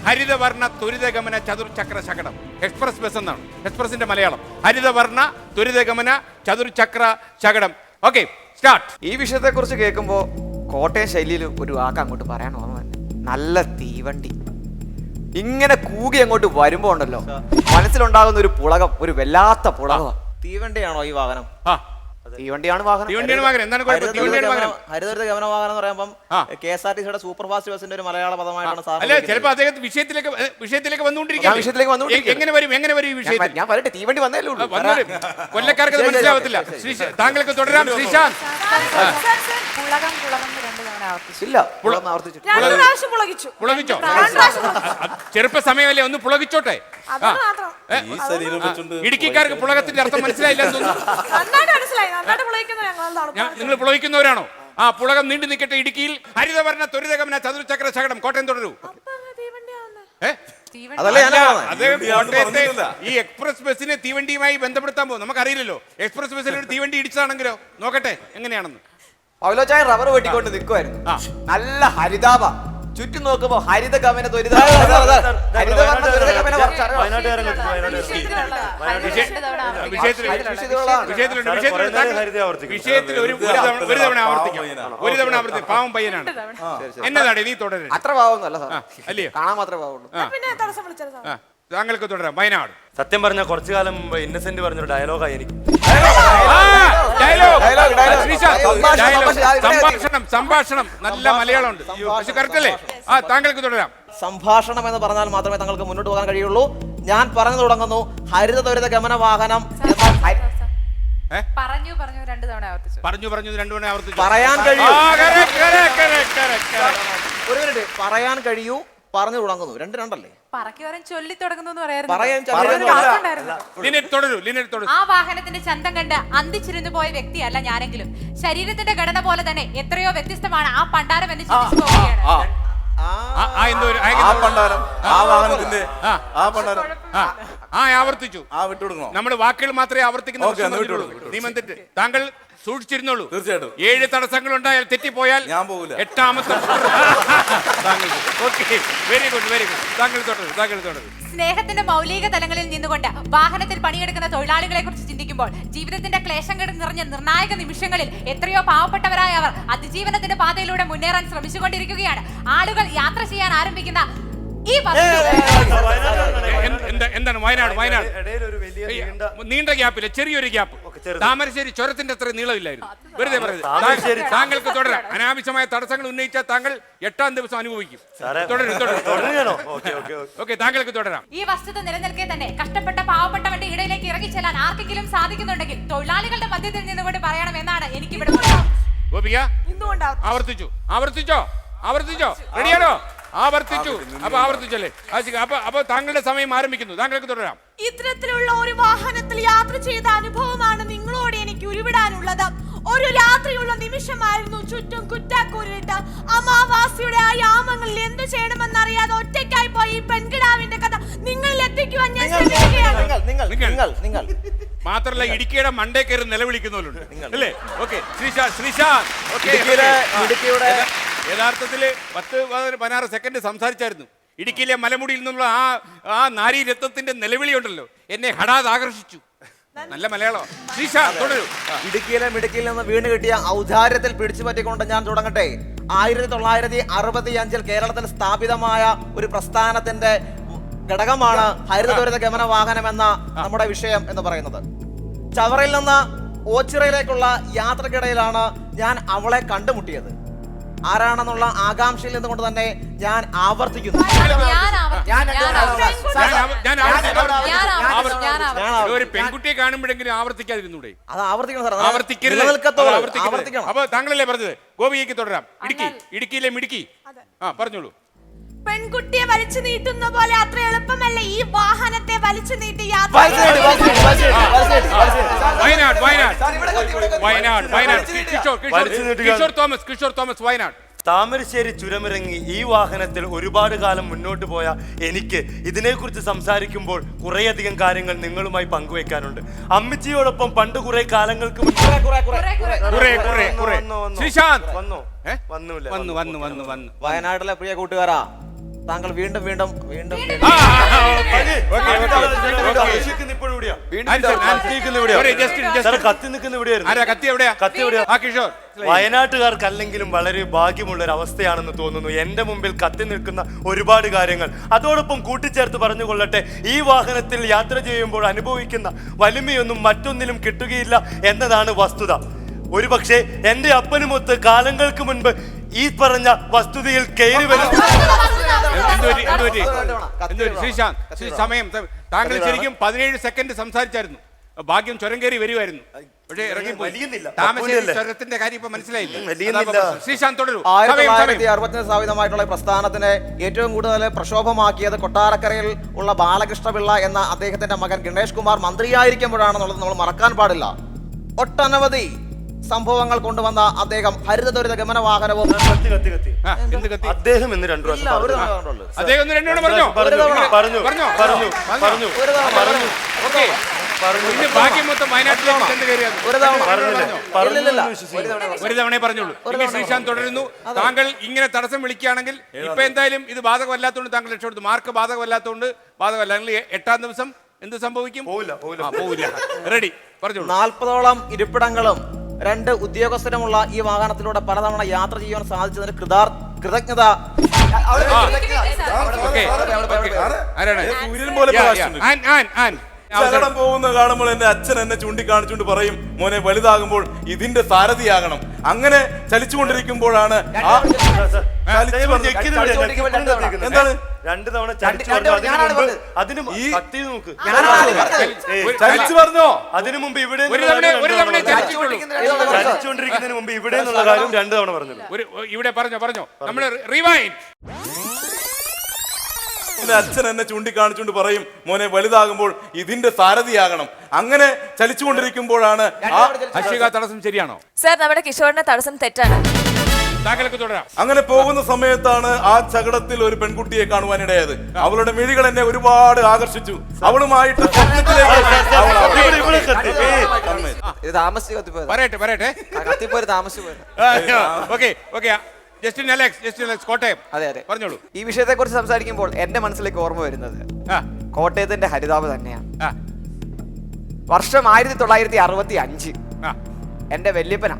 ഹരിതവർണ്ണ ത്വരിതഗമന ചതുർചക്ര ശകടം. എക്സ്പ്രസ് ബസ് എന്നാണ് എക്സ്പ്രസിന്റെ മലയാളം. ഹരിതവർണ്ണ ത്വരിതഗമന ചതുർചക്ര ശകടം. Okay, start. ഈ വിഷയത്തെക്കുറിച്ച് കേൾക്കുമ്പോൾ കോട്ടയം ശൈലിയിൽ ഒരു വാക്ക് അങ്ങോട്ട് പറയാൻ ഓർമ്മ തന്നെ. നല്ല തീവണ്ടി. ഇങ്ങനെ കൂകി അങ്ങോട്ട് വരുമ്പോ ഉണ്ടല്ലോ, മനസ്സിലുണ്ടാകുന്ന ഒരു പുളകം, ഒരു വല്ലാത്ത പുളകം. തീവണ്ടിയാണോ ഈ വാഹനം? തീവണ്ടിയാണ് വാഹനം. എന്താണ് ഹരിതഹരിത ഗമന വാഹനം എന്ന് പറയുമ്പോൾ KSRTCയുടെ സൂപ്പർ ഫാസ്റ്റ് ബസിന്റെ ഒരു മലയാള പദമായിട്ടാണ് സാർ. അല്ല, ചിലപ്പോൾ അദ്ദേഹം വിഷയത്തിലേക്ക് വന്നുകൊണ്ടിരിക്കും. എങ്ങനെ വരും ഈ വിഷയത്തിൽ? ഞാൻ പറയട്ടെ, തീവണ്ടി വന്നേ ഉള്ളൂ. കൊല്ലക്കാർക്ക് മനസ്സിലാവത്തില്ല. താങ്കൾക്ക് തുടരാം. ശ്രീശാന്ത്. ഇല്ല, പുളകിച്ചോ? ചെറുപ്പ സമയമല്ലേ, ഒന്ന് പുളകിച്ചോട്ടെ. ഇടുക്കിക്കാർക്ക് പുളകത്തിന്റെ അർത്ഥം മനസ്സിലായില്ലെന്ന് തോന്നുന്നു. നിങ്ങൾ പുളകിക്കുന്നവരാണോ? പുളകം നീണ്ടു നിൽക്കട്ടെ. ഇടുക്കിയിൽ ഹരിതവർണ്ണ ത്വരിതഗമന ചതുർചക്ര ശകടം. കോട്ടയം തുടരൂ. അദ്ദേഹം കോട്ടയത്തെ ഈ എക്സ്പ്രസ് ബസ്സിനെ തീവണ്ടിയുമായി ബന്ധപ്പെടുത്താൻ പോകും. നമുക്കറിയില്ലല്ലോ, എക്സ്പ്രസ് ബസ്സിൽ ഒരു തീവണ്ടി ഇടിച്ചതാണെങ്കിലോ. നോക്കട്ടെ എങ്ങനെയാണെന്ന്. പൗലോച്ചായ റബ്ബർ വെട്ടിക്കൊണ്ട് നിൽക്കുമായിരുന്നു. നല്ല ഹരിതാപ. ചുറ്റും നോക്കുമ്പോ ഹരിത ഗമന ത്വരിത വയനാട്ടുകാരൻ കിട്ടും, വിഷയത്തിൽ ഒരു തവണ ആവർത്തിക്കാം. ഒരു തവണ ആവർത്തിക്കാം. പാവം പയ്യനാണ്. എന്നതാണ് നീ തുടരുന്നത്? അത്ര പാവൊന്നുമല്ല സാർ, അല്ലയോ? കാണാൻ മാത്രമേ പാവുള്ളൂ. പിന്നെ തടസ്സം വിളിച്ചത് സാർ. താങ്കൾക്ക് തുടരാം. വയനാട്. സത്യം പറഞ്ഞ കുറച്ചു കാലം മുമ്പ് ഇന്നസെന്റ് പറഞ്ഞൊരു ഡയലോഗായി എനിക്ക്. സംഭാഷണം നല്ല മലയാളമുണ്ട്. പക്ഷെ കറക്റ്റ് അല്ലേ? താങ്കൾക്ക് തുടരാം. സംഭാഷണം എന്ന് പറഞ്ഞാൽ മാത്രമേ താങ്കൾക്ക് മുന്നോട്ട് പോകാൻ കഴിയുള്ളൂ. ഞാൻ പറഞ്ഞു തുടങ്ങുന്നു. ഹരിത ത്വരിത ഗമന വാഹനം പറഞ്ഞു രണ്ടു തവണ ആവർത്തിച്ചു. പറഞ്ഞു രണ്ടു തവണ ആവർത്തിച്ചു. പറയാൻ കഴിയൂ. correct. ഒരു മിനിറ്റ്. പറയാൻ കഴിയൂ, പറഞ്ഞു തുടങ്ങുന്നു. രണ്ടല്ലേ? പറക്കുവരം ചൊല്ലി തുടങ്ങുന്നു പറയാൻ ആ വാഹനത്തിന്റെ ചന്തം കണ്ട് അന്തിച്ചിരുന്നു പോയ വ്യക്തിയല്ല ഞാനെങ്കിലും. ശരീരത്തിന്റെ ഘടന പോലെ തന്നെ എത്രയോ വ്യത്യസ്തമാണ് ആ പണ്ടാരം എന്ന് ചിന്തിച്ചു പോവുകയാണ്. ആവർത്തിച്ചു. നമ്മുടെ വാക്കുകൾ മാത്രമേ ആവർത്തിക്കുന്നു. നീ വന്നിട്ട് താങ്കൾ സൂക്ഷിച്ചിരുന്നുള്ളൂ. തീർച്ചയായിട്ടും 7 തടസ്സങ്ങൾ ഉണ്ടായാൽ തെറ്റിപ്പോയാൽ ഞാൻ പോകില്ല. 8ാമത്തെ വെരി ഗുഡ് താങ്കൾ തുടരും. സ്നേഹത്തിന്റെ മൗലിക തലങ്ങളിൽ നിന്നുകൊണ്ട് വാഹനത്തിൽ പണിയെടുക്കുന്ന തൊഴിലാളികളെ കുറിച്ച് ചിന്തിക്കുമ്പോൾ ജീവിതത്തിന്റെ ക്ലേശങ്ങൾ നിറഞ്ഞ നിർണായക നിമിഷങ്ങളിൽ എത്രയോ പാവപ്പെട്ടവരായ അവർ അതിജീവനത്തിന്റെ പാതയിലൂടെ മുന്നേറാൻ ശ്രമിച്ചുകൊണ്ടിരിക്കുകയാണ്. ആളുകൾ യാത്ര ചെയ്യാൻ ആരംഭിക്കുന്ന ഈ എന്താണ് വയനാട് നീണ്ട ഗ്യാപ്പില്ല, ചെറിയൊരു ഗ്യാപ്പ്. താമരശ്ശേരി ചുരത്തിന്റെ അത്ര നീളമില്ലായിരുന്നു. വെറുതെ പറയുന്നത്. താങ്കൾക്ക് തുടരാം. അനാവശ്യമായ തടസ്സങ്ങൾ ഉന്നയിച്ചാൽ താങ്കൾ 8ാം ദിവസം അനുഭവിക്കും. ഓക്കെ, താങ്കൾക്ക് തുടരാം. ഈ വസ്തുത നിലനിൽക്കെ തന്നെ കഷ്ടപ്പെട്ട പാവപ്പെട്ടവന്റെ ഇടയിലേക്ക് ഇറങ്ങിച്ചെല്ലാൻ ആർക്കെങ്കിലും സാധിക്കുന്നുണ്ടെങ്കിൽ തൊഴിലാളികളുടെ മധ്യത്തിൽ നിന്നുകൊണ്ട് പറയണം എന്നാണ് എനിക്ക് ഇവിടെ ഗോപിക. ആവർത്തിച്ചോ റെഡിയാണോ? ആവർത്തിച്ചു. അപ്പൊ ആവർത്തിച്ചല്ലേ? അപ്പൊ താങ്കളുടെ സമയം ആരംഭിക്കുന്നു. താങ്കൾക്ക് തുടരാം. ഇത്തരത്തിലുള്ള ഒരു വാഹനത്തിൽ യാത്ര ചെയ്ത അനുഭവമാണ് നിങ്ങളോട് എനിക്ക് ഉരുവിടാനുള്ളത്. ഒരു രാത്രിയുള്ള നിമിഷമായിരുന്നു. ചുറ്റും കുറ്റാക്കൂരിട്ട് അമാവാസിയുടെ ആ യാമങ്ങളിൽ എന്തു ചെയ്യണമെന്നറിയാതെ ഒറ്റയ്ക്കായി പോയി ഈ പെൺകിടാവിന്റെ കഥ നിങ്ങളിൽ എത്തിക്കുവാൻ ഞാൻ നിങ്ങൾ മാത്രല്ല ഇടുക്കിയുടെ മണ്ടേ കയറി നിലവിളിക്കുന്നവരുണ്ട് അല്ലേ? ഓക്കെ, ശ്രീശാന്ത് യഥാർത്ഥത്തില് 10-16 സെക്കൻഡ് സംസാരിച്ചായിരുന്നു. ഇടുക്കിയിലെ മലമുടിയിൽ നിന്നുള്ള ആ നാരീ രത്നത്തിന്റെ നിലവിളി ഉണ്ടല്ലോ, എന്നെ ഹഠാത് ആകർഷിച്ചു. നല്ല മലയാളം. ശ്രീശാന്ത് തുടരൂ. ഇടുക്കിയിൽ നിന്ന് വീണ് കിട്ടിയ ഔദാര്യത്തിൽ പിടിച്ചു പറ്റിക്കൊണ്ട് ഞാൻ തുടങ്ങട്ടെ. 1965 കേരളത്തിൽ സ്ഥാപിതമായ ഒരു പ്രസ്ഥാനത്തിന്റെ ഘടകമാണ് ഹരിത ത്വരിത ഗമന വാഹനം എന്ന നമ്മുടെ വിഷയം എന്ന് പറയുന്നത്. ചവറയിൽ നിന്ന് ഓച്ചിറയിലേക്കുള്ള യാത്രക്കിടയിലാണ് ഞാൻ അവളെ കണ്ടുമുട്ടിയത്. ആരാണെന്നുള്ള ആകാംക്ഷയിൽ നിന്നുകൊണ്ട് തന്നെ ഞാൻ ആവർത്തിക്കുന്നു. ഒരു പെൺകുട്ടിയെ കാണുമ്പോഴെങ്കിലും ആവർത്തിക്കാതിരുന്നൂടെ? അത് ആവർത്തിക്കണം സാർ. അപ്പൊ താങ്കളല്ലേ പറഞ്ഞത്? ഗോപികയ്ക്ക് തുടരാം. ഇടുക്കിയിലെ മിടുക്കി. പറഞ്ഞോളൂ. പെൺകുട്ടിയെ വലിച്ചു നീട്ടുന്ന പോലെ അത്ര എളുപ്പമല്ല ഈ വാഹനത്തെ വലിച്ചു നീട്ടി യാത്ര. കിഷോർ തോമസ് വയനാട്. താമരശ്ശേരി ചുരമിറങ്ങി ഈ വാഹനത്തിൽ ഒരുപാട് കാലം മുന്നോട്ട് പോയ എനിക്ക് ഇതിനെക്കുറിച്ച് സംസാരിക്കുമ്പോൾ കുറേയധികം കാര്യങ്ങൾ നിങ്ങളുമായി പങ്കുവെക്കാനുണ്ട്. അമ്മച്ചിയോടൊപ്പം പണ്ട് കുറെ കാലങ്ങൾക്ക് വന്നു. വയനാട്ടിലെ പ്രിയ കൂട്ടുകാരാ, താങ്കൾ വീണ്ടും വയനാട്ടുകാർക്കല്ലെങ്കിലും വളരെ ഭാഗ്യമുള്ള ഒരു അവസ്ഥയാണെന്ന് തോന്നുന്നു. എന്റെ മുമ്പിൽ കത്തി നിൽക്കുന്ന ഒരുപാട് കാര്യങ്ങൾ അതോടൊപ്പം കൂട്ടിച്ചേർത്ത് പറഞ്ഞുകൊള്ളട്ടെ. ഈ വാഹനത്തിൽ യാത്ര ചെയ്യുമ്പോൾ അനുഭവിക്കുന്ന വലിമയൊന്നും മറ്റൊന്നിലും കിട്ടുകയില്ല എന്നതാണ് വസ്തുത. ഒരുപക്ഷെ എന്റെ അപ്പനുമൊത്ത് കാലങ്ങൾക്ക് മുൻപ് ഈ പറഞ്ഞ വസ്തുതയിൽ കയറി വരും. സമയം താങ്കൾ ശരിക്കും 17 സെക്കൻഡ് സംസാരിച്ചായിരുന്നു. ഭാഗ്യം ചുരം കയറി വരുമായിരുന്നു. പക്ഷേ ചുരത്തിന്റെ കാര്യം ഇപ്പൊ മനസ്സിലായില്ല. ശ്രീശാന്ത് തുടരൂ. 1960 സ്ഥാപിതമായിട്ടുള്ള പ്രസ്ഥാനത്തിനെ ഏറ്റവും കൂടുതൽ പ്രക്ഷോഭമാക്കിയത് കൊട്ടാരക്കരയിൽ ഉള്ള ബാലകൃഷ്ണപിള്ള എന്ന അദ്ദേഹത്തിന്റെ മകൻ ഗണേഷ് കുമാർ മന്ത്രിയായിരിക്കുമ്പോഴാണെന്നുള്ളത് നമ്മൾ മറക്കാൻ പാടില്ല. ഒട്ടനവധി സംഭവങ്ങൾ കൊണ്ടുവന്ന അദ്ദേഹം ഹരിത ത്വരിത ഗമന വാഹനവും അദ്ദേഹം എന്ന് 2 പ്രാവശ്യം പിന്നെ ബാക്കി മൊത്തം വയനാട്ടിലേക്ക് ചെന്ന് കയറിയത് ഒരു തവണ പറഞ്ഞില്ല. ഒരു തവണയെ പറഞ്ഞുള്ളൂ. ഇനി ശ്രീശാന്ത് തുടരുന്നു. താങ്കൾ ഇങ്ങനെ തടസ്സം വിളിക്കുകയാണെങ്കിൽ ഇപ്പൊ എന്തായാലും ഇത് ബാധകമല്ലാത്തതുകൊണ്ട് താങ്കൾ രക്ഷപ്പെടുത്തു. മാർക്ക് ബാധകമല്ലാത്തതുകൊണ്ട് ബാധകമല്ല. നിങ്ങൾ 8ാം ദിവസം എന്ത് സംഭവിക്കും? പോവില്ല. റെഡി, പറഞ്ഞോളൂ. 40ഓളം ഇരിപ്പിടങ്ങളും 2 ഉദ്യോഗസ്ഥരുമുള്ള ഈ വാഹനത്തിലൂടെ പലതവണ യാത്ര ചെയ്യാൻ സാധിച്ചതിന് കൃതജ്ഞത. ആരാണ്? സൂര്യൻ പോലെ പ്രകാശിക്കുന്നു. ശകടം പോകുന്ന കാണുമ്പോൾ എന്റെ അച്ഛൻ എന്നെ ചൂണ്ടിക്കാണിച്ചുകൊണ്ട് പറയും, മോനെ വലുതാകുമ്പോൾ ഇതിന്റെ സാരഥിയാകണം. അങ്ങനെ ചലിച്ചുകൊണ്ടിരിക്കുമ്പോഴാണ് എന്താണ് 2 തവണ ചലിച്ചു പറഞ്ഞോ? അതിനു മുമ്പ് ഇവിടെ ഒരു തവണ ചലിച്ചിട്ടുള്ളൂ. ചലിച്ചുകൊണ്ടിരിക്കുന്നതിന് മുമ്പ് ഇവിടെ എന്നുള്ള കാര്യം 2 തവണ പറഞ്ഞു. ഇവിടെ പറഞ്ഞോ നമ്മള് റിവൈൻഡ്. എന്റെ അച്ഛൻ എന്നെ ചൂണ്ടിക്കാണിച്ചുകൊണ്ട് പറയും, മോനെ വലുതാകുമ്പോൾ ഇതിന്റെ സാരഥിയാകണം. അങ്ങനെ ചലിച്ചുകൊണ്ടിരിക്കുമ്പോഴാണ് ഹർഷിക തടസ്സം ശരിയാണോ? സർ, നമ്മുടെ കിഷോറിന്റെ തടസ്സം തെറ്റാണ്. താങ്കൾക്ക് തുടരാം. അങ്ങനെ പോകുന്ന സമയത്താണ് ആ ചകടത്തിൽ ഒരു പെൺകുട്ടിയെ കാണുവാനിടയായത്. അവളുടെ മിഴികൾ എന്നെ ഒരുപാട് ആകർഷിച്ചു. അവളുമായിട്ട് പറയട്ടെ. കത്തിപ്പോര് താമസിച്ചു പോയത്. ഓക്കെ. Justin Alex Kottayam. അതെ. പറഞ്ഞോളൂ. ഈ വിഷയത്തെ കുറിച്ച് സംസാരിക്കുമ്പോൾ എന്റെ മനസ്സിലേക്ക് ഓർമ്മ വരുന്നത് കോട്ടയത്തിന്റെ ഹരിതാവ് തന്നെയാണ്. വർഷം 1965. എന്റെ വല്യപ്പനാ.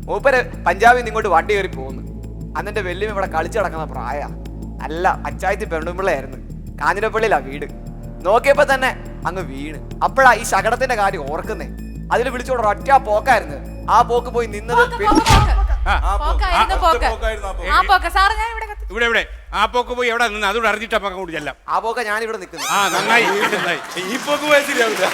മൂപ്പര് പഞ്ചാബിൽ നിന്ന് ഇങ്ങോട്ട് വണ്ടി കയറി പോകുന്നു. അന്ന് എന്റെ വല്യമ്മ ഇവിടെ കളിച്ചു നടക്കുന്ന പ്രായ നല്ല പഞ്ചായത്ത് പെണ്ണുമ്പിള്ളയായിരുന്നു. കാഞ്ഞിരപ്പള്ളിയിലാ വീട്. നോക്കിയപ്പോ തന്നെ അങ്ങ് വീണ്. അപ്പോഴാ ഈ ശകടത്തിന്റെ കാര്യം ഓർക്കുന്നേ. അതിൽ വിളിച്ചോണ്ട് ഒറ്റ പോക്കായിരുന്നു. ആ പോക്ക് പോയി നിന്നത് ഇവിടെ ആ പോക്ക് പോയി എവിടെ നിന്ന് അതുകൊണ്ട് അറിഞ്ഞിട്ട് അപ്പൊ അങ്ങോട്ട് ചെല്ലാം. ആ പോക്ക ഞാൻ ഇവിടെ നിൽക്കുന്നു. നന്നായി. ഈ പോക്ക് പോയാൽ ശരിയാവില്ല.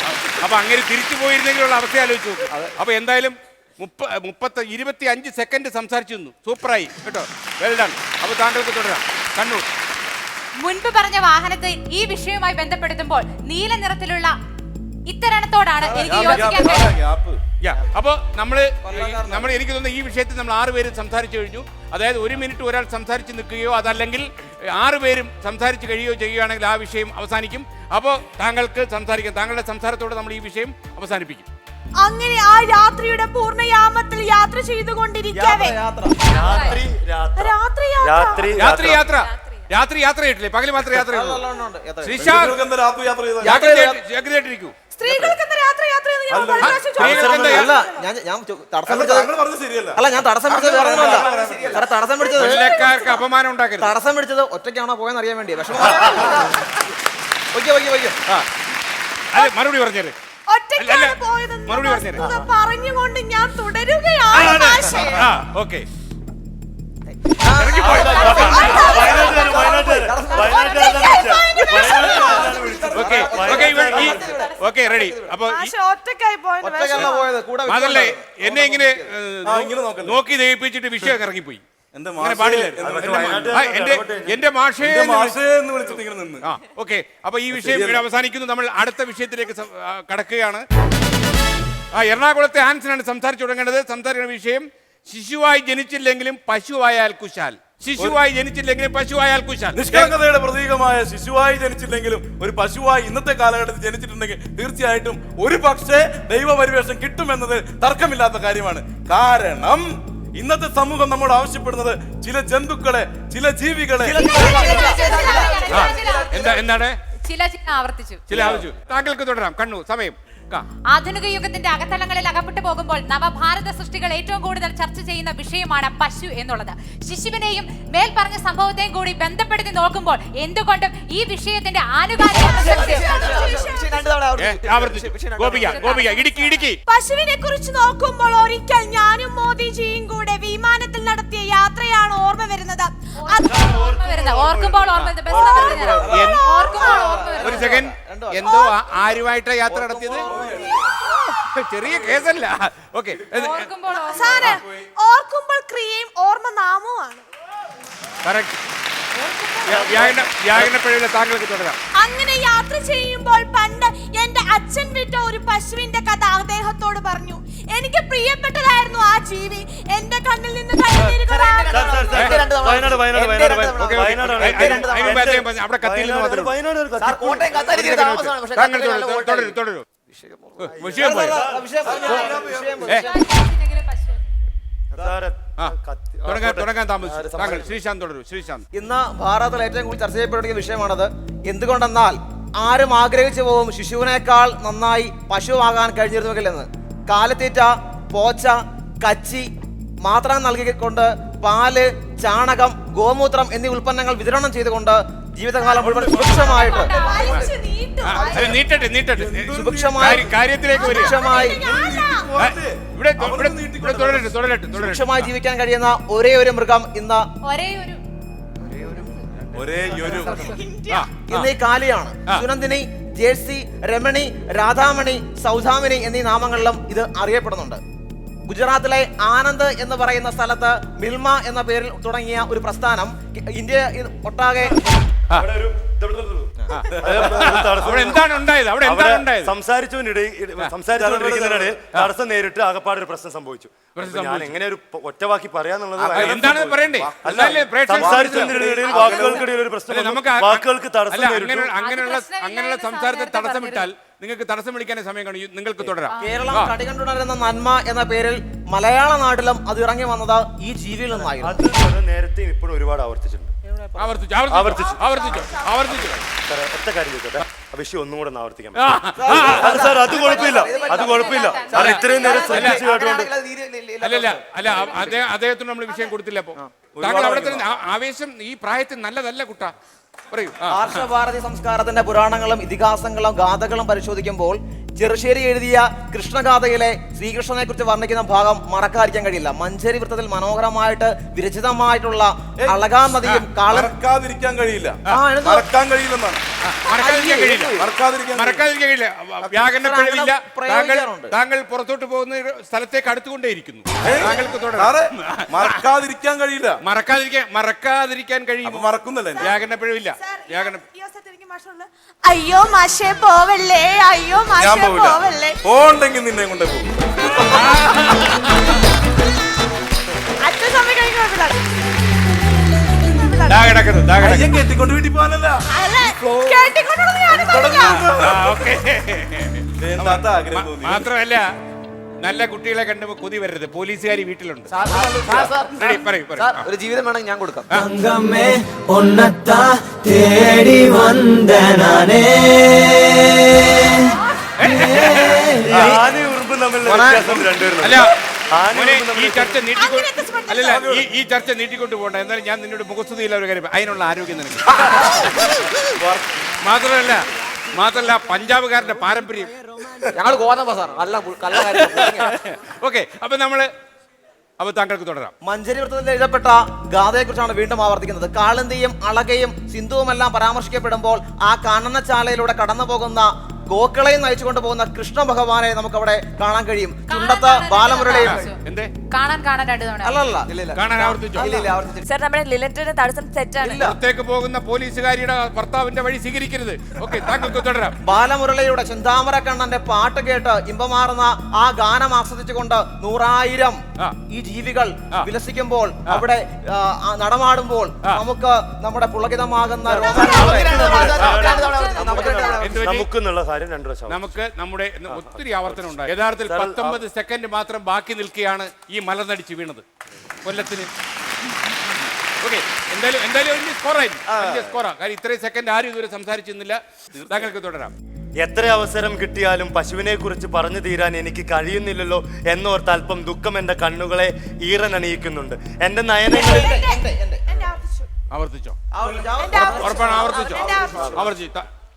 അപ്പൊ അങ്ങനെ തിരിച്ചു പോയിരുന്നെങ്കിലുള്ള അവസ്ഥ ആലോചിച്ചു. അപ്പൊ എന്തായാലും 25 സെക്കൻഡ് സംസാരിച്ചു നിന്നു. സൂപ്പറായി കേട്ടോ. Well done. അപ്പൊ താങ്കൾക്ക് തുടരാം. കണ്ണൂർ. മുൻപ് പറഞ്ഞ വാഹനത്തെ ഈ വിഷയവുമായി ബന്ധപ്പെടുത്തുമ്പോൾ നീല നിറത്തിലുള്ള ഇത്തരണത്തോടാണ് എനിക്ക് യോജിക്കാൻ കഴിയുന്നത്. അപ്പൊ നമ്മള് എനിക്ക് തോന്നുന്നു ഈ വിഷയത്തിൽ നമ്മൾ 6 പേരും സംസാരിച്ചു കഴിഞ്ഞു. അതായത് 1 മിനിറ്റ് ഒരാൾ സംസാരിച്ച് നിൽക്കുകയോ അതല്ലെങ്കിൽ 6 പേരും സംസാരിച്ച് കഴിയുകയോ ചെയ്യുകയാണെങ്കിൽ ആ വിഷയം അവസാനിക്കും. അപ്പോൾ താങ്കൾക്ക് സംസാരിക്കാം. താങ്കളുടെ സംസാരത്തോടെ നമ്മൾ ഈ വിഷയം അവസാനിപ്പിക്കും. അങ്ങനെ ആ രാത്രിയുടെ പൂർണ്ണയാമത്തിൽ യാത്ര ചെയ്തുകൊണ്ടിരിക്കവേ രാത്രി യാത്ര ചെയ്തിട്ടില്ലേ? പകല് മാത്രം യാത്ര ചെയ്തു. സ്ത്രീകൾക്ക് കൊല്ലക്കാർക്ക് അപമാനം ഉണ്ടാക്കരുത്. തടസ്സം പിടിച്ചത് ഒറ്റയ്ക്കാണോ പോയെന്ന് അറിയാൻ വേണ്ടി വിഷമം. മറുപടി പറഞ്ഞേര്. പറഞ്ഞുകൊണ്ട് ഞാൻ തുടരുകയാണ്. ഓക്കെ. റെഡി. അപ്പൊ അതല്ലേ എന്നെ ഇങ്ങനെ നോക്കി ദയിപ്പിച്ചിട്ട് വിഷയം ഇറങ്ങിപ്പോയി. എന്റെ മാഷയെ ഓക്കെ. അപ്പൊ ഈ വിഷയം ഇവിടെ അവസാനിക്കുന്നു. നമ്മൾ അടുത്ത വിഷയത്തിലേക്ക് കടക്കുകയാണ്. എറണാകുളത്തെ ആൻസനാണ് സംസാരിച്ചു തുടങ്ങേണ്ടത്. സംസാരിക്കുന്ന വിഷയം ശിശുവായി ജനിച്ചില്ലെങ്കിലും പശുവായാൽ കുശാൽ. നിഷ്കളങ്കതയുടെ പ്രതീകമായ ശിശുവായി ജനിച്ചില്ലെങ്കിലും ഒരു പശുവായി ഇന്നത്തെ കാലഘട്ടത്തിൽ ജനിച്ചിട്ടുണ്ടെങ്കിൽ തീർച്ചയായിട്ടും ഒരു പക്ഷേ ദൈവപരിവേഷം കിട്ടുമെന്നത് തർക്കമില്ലാത്ത കാര്യമാണ്. കാരണം ഇന്നത്തെ സമൂഹം നമ്മോട് ആവശ്യപ്പെടുന്നത് ചില ജന്തുക്കളെ, ചില ജീവികളെ. എന്താണ്? ചില ആവർത്തിച്ചു. താങ്കൾക്ക് തുടരാം. കണ്ണൂർ. സമയം. ആധുനിക യുഗത്തിന്റെ അകത്തളങ്ങളിൽ അകപ്പെട്ടു പോകുമ്പോൾ നവഭാരത സൃഷ്ടികൾ ഏറ്റവും കൂടുതൽ ചർച്ച ചെയ്യുന്ന വിഷയമാണ് പശു എന്നുള്ളത്. ശിശുവിനെയും മേൽ പറഞ്ഞ സംഭവത്തെയും കൂടി ബന്ധപ്പെടുത്തി നോക്കുമ്പോൾ എന്തുകൊണ്ടും ഈ വിഷയത്തിന്റെ പശുവിനെ കുറിച്ച് നോക്കുമ്പോൾ ഒരിക്കൽ ഞാനും മോദിജിയും കൂടെ വിമാനത്തിൽ നടത്തിയ യാത്രയാണ് ഓർമ്മ വരുന്നത്. ഒരു സെക്കൻഡ്. എന്തോ ആരുമായിട്ട് യാത്ര നടത്തിയത്? ചെറിയ കേസല്ല. ഓക്കെ. ഓർക്കുമ്പോൾ ക്രിയയും ഓർമ്മ നാമവുമാണ്. താങ്കൾക്ക് തുടരാം. അങ്ങനെ യാത്ര ചെയ്യുമ്പോൾ പണ്ട് എന്റെ അച്ഛൻ വിട്ട ഒരു പശുവിന്റെ കഥ അദ്ദേഹത്തോട് പറഞ്ഞു. എനിക്ക് പ്രിയപ്പെട്ടതായിരുന്നു ആ ജീവി. എന്റെ കണ്ണിൽ നിന്ന് അവിടെ കത്തിയിൽ വിഷയം സാർ, പോയി. സാർ, വിഷയം പോയി. സാറേ, ആ, കത്തി- തുടങ്ങാൻ താമസിച്ചു. താങ്കൾ ശ്രീശാന്ത് തുടരൂ. ശ്രീശാന്ത്. ഇന്ന് ഭാരതത്തിൽ ഏറ്റവും കൂടുതൽ ചർച്ച ചെയ്യപ്പെടുന്ന വിഷയമാണത്. എന്തുകൊണ്ടെന്നാൽ ആരും ആഗ്രഹിച്ചു പോകും ശിശുവിനേക്കാൾ നന്നായി പശുവാകാൻ കഴിഞ്ഞിരുന്നുവെങ്കിൽ എന്ന്. കാലിത്തീറ്റ, പോച്ച, കച്ചി മാത്രം നൽകിക്കൊണ്ട് പാല്, ചാണകം, ഗോമൂത്രം എന്നീ ഉൽപ്പന്നങ്ങൾ വിതരണം ചെയ്തുകൊണ്ട് ജീവിതകാലം മുഴുവൻ സുഭിക്ഷമായിട്ട് വലിച്ചു നീട്ടും. നീട്ടട്ടെ. സുഭിക്ഷമായി കാര്യത്തിലേക്ക് വരിക. സുഭിക്ഷമായി ഇവിടെ തുടരട്ടെ. സുഭിക്ഷമായി ജീവിക്കാൻ കഴിയുന്ന ഒരേ ഒരു മൃഗം ഇന്ന് ഈ കാലിയാണ്. സുനന്ദിനി, ജേഴ്സി, രമണി, രാധാമണി, സൗദാമിനി എന്നീ നാമങ്ങളിലും ഇത് അറിയപ്പെടുന്നുണ്ട്. ഗുജറാത്തിലെ ആനന്ദ് എന്ന് പറയുന്ന സ്ഥലത്ത് മിൽമ എന്ന പേരിൽ തുടങ്ങിയ ഒരു പ്രസ്ഥാനം ഇന്ത്യ ഒട്ടാകെ എന്താണ് ഉണ്ടായത്? സംസാരിച്ചുകൊണ്ടിരിക്കുന്നതിനിടയിൽ തടസ്സം നേരിട്ട് ആകപ്പാട് ഒരു പ്രശ്നം സംഭവിച്ചു. ഞാൻ എങ്ങനെ ഒരു ഒറ്റവാക്കി പറയാന്നുള്ളത് എന്താണ് പറയണ്ടേ? സംസാരിച്ചതിനിടയിൽ വാക്കുകൾക്കിടയിൽ ഒരു പ്രശ്നം, വാക്കുകൾക്ക് തടസ്സം നേരിട്ടു. അങ്ങനെയുള്ള സംസാരത്തിൽ തടസ്സമിട്ടാൽ നിങ്ങൾക്ക് തടസ്സം വിളിക്കാനേ സമയം കാണും. നിങ്ങൾക്ക് തുടരാം. കേരളം കടികണ്ടുണരുന്ന നന്മ എന്ന പേരിൽ മലയാള നാട്ടിലും അത് ഇറങ്ങി വന്നത് ഈ ജീവിയിൽ നിന്നായിരുന്നു. അത് നേരത്തെയും ഇപ്പോഴും ഒരുപാട് ആവർത്തിച്ചിട്ടുണ്ട്. ആവർത്തിച്ചു. ഒറ്റ കാര്യം ചോദിച്ചോട്ടെ, ആ വിഷയം ഒന്നും കൂടെ ആവർത്തിക്കാൻ പറ്റും സാർ? അത് കുഴപ്പമില്ല സാർ, ഇത്രയും നേരം ശ്രദ്ധിച്ചു കേട്ടോണ്ട്. അല്ല അദ്ദേഹത്തിന് നമ്മൾ വിഷയം കൊടുത്തില്ല. അപ്പൊ താങ്കൾ അവിടെ തന്നെ ആവേശം ഈ പ്രായത്തിൽ നല്ലതല്ല കുട്ടാ. പറയൂ. ആർഷഭാരതി സംസ്കാരത്തിന്റെ പുരാണങ്ങളും ഇതിഹാസങ്ങളും ഗാഥകളും പരിശോധിക്കുമ്പോൾ ചെറുശ്ശേരി എഴുതിയ കൃഷ്ണഗാഥയിലെ ശ്രീകൃഷ്ണനെ കുറിച്ച് വർണ്ണിക്കുന്ന ഭാഗം മറക്കാതിരിക്കാൻ കഴിയില്ല. മഞ്ചേരി വൃത്തത്തിൽ മനോഹരമായിട്ട് വിരചിതമായിട്ടുള്ള അളകാ നദിയും മറക്കാതിരിക്കാൻ കഴിയില്ല. വ്യാകരണ പിഴവില്ല. താങ്കൾ പുറത്തോട്ട് പോകുന്ന സ്ഥലത്തേക്ക് അടുത്തുകൊണ്ടേയിരിക്കുന്നു. താങ്കൾക്ക് മറക്കാതിരിക്കാൻ കഴിയില്ല. മറക്കാതിരിക്കാൻ കഴിയും. മറക്കുന്നല്ലേ? വ്യാകരണ പിഴവില്ല. അയ്യോ മാഷേ പോവല്ലേ, അയ്യോ മാഷേ പോവല്ലേ. പോണ്ടെങ്കിൽ നിന്നെ കൊണ്ട് പോകും. അച്ഛൻ സമയം കഴിക്കുന്നില്ല. കെട്ടിക്കൊണ്ട് വീട്ടിൽ പോകാനല്ല. മാത്രമല്ല നല്ല കുട്ടികളെ കണ്ടുമ്പോ കൊതി വരരുത്. പോലീസുകാരി വീട്ടിലുണ്ട്. ഒരു ജീവിതം വേണമെങ്കിൽ ഞാൻ കൊടുക്കാം. ഈ ചർച്ച നീട്ടിക്കൊണ്ട് പോകണ്ട. എന്നാലും ഞാൻ നിന്നോട് മുഖസ്തുതിയില്ല ഒരു കാര്യം, അതിനുള്ള ആരോഗ്യം നിനക്ക്. മാത്രമല്ല പഞ്ചാബുകാരന്റെ പാരമ്പര്യം. ഞങ്ങൾ ഗോതമ്പ സാർ, ഓക്കെ. അപ്പൊ താങ്കൾക്ക് തുടരാം. മഞ്ചേരി വൃത്തത്തിൽ എഴുതപ്പെട്ട ഗാഥയെ കുറിച്ചാണ് വീണ്ടും ആവർത്തിക്കുന്നത്. കാളന്തിയും അളകയും സിന്ധുവുമെല്ലാം പരാമർശിക്കപ്പെടുമ്പോൾ ആ കാനനച്ചാലയിലൂടെ കടന്നു പോകുന്ന ഗോക്കളെയും നയിച്ചുകൊണ്ട് പോകുന്ന കൃഷ്ണ ഭഗവാനെ നമുക്ക് അവിടെ കാണാൻ കഴിയും. ചുണ്ടത്ത് ബാലമുരളിയും സർ, നമ്മുടെ ലിലറ്റിന്റെ തടസ്സം തെറ്റാണ്. പുറത്തേക്ക് പോകുന്ന പോലീസുകാരിയുടെ ഭർത്താവിന്റെ വഴി സ്വീകരിക്കരുത്. ഓക്കെ, താങ്കൾക്ക് തുടരാം. ബാലമുരളിയുടെ ചെന്താമര കണ്ണന്റെ പാട്ട് കേട്ട് ഇമ്പമാർന്ന ആ ഗാനം ആസ്വദിച്ചുകൊണ്ട് 100,000 ഈ ജീവികൾ വിലസിക്കുമ്പോൾ അവിടെ നടമാടുമ്പോൾ നമുക്ക് നമ്മുടെ പുളകിതമാകുന്ന നമുക്ക് നമ്മുടെ ഒത്തിരി ആവർത്തനം ഉണ്ടായി. യഥാർത്ഥത്തിൽ 19 സെക്കൻഡ് മാത്രം ബാക്കി നിൽക്കുകയാണ് ഈ മലർന്നടിച്ച് വീണത് കൊല്ലത്തിന്. ഓക്കെ, എന്തായാലും വലിയ സ്കോറായി. കാര്യം ഇത്രയും സെക്കൻഡ് ആരും ഇതുവരെ സംസാരിച്ചിരുന്നില്ല. താങ്കൾക്ക് തുടരാം. എത്ര അവസരം കിട്ടിയാലും പശുവിനെ കുറിച്ച് പറഞ്ഞു തീരാൻ എനിക്ക് കഴിയുന്നില്ലല്ലോ എന്നോർത്ത് അല്പം ദുഃഖം എന്റെ കണ്ണുകളെ ഈറനണിയിക്കുന്നുണ്ട്. എന്റെ നയനങ്ങളിൽ ആവർത്തിച്ചോ? ഉറപ്പാണ് ആവർത്തിച്ചു.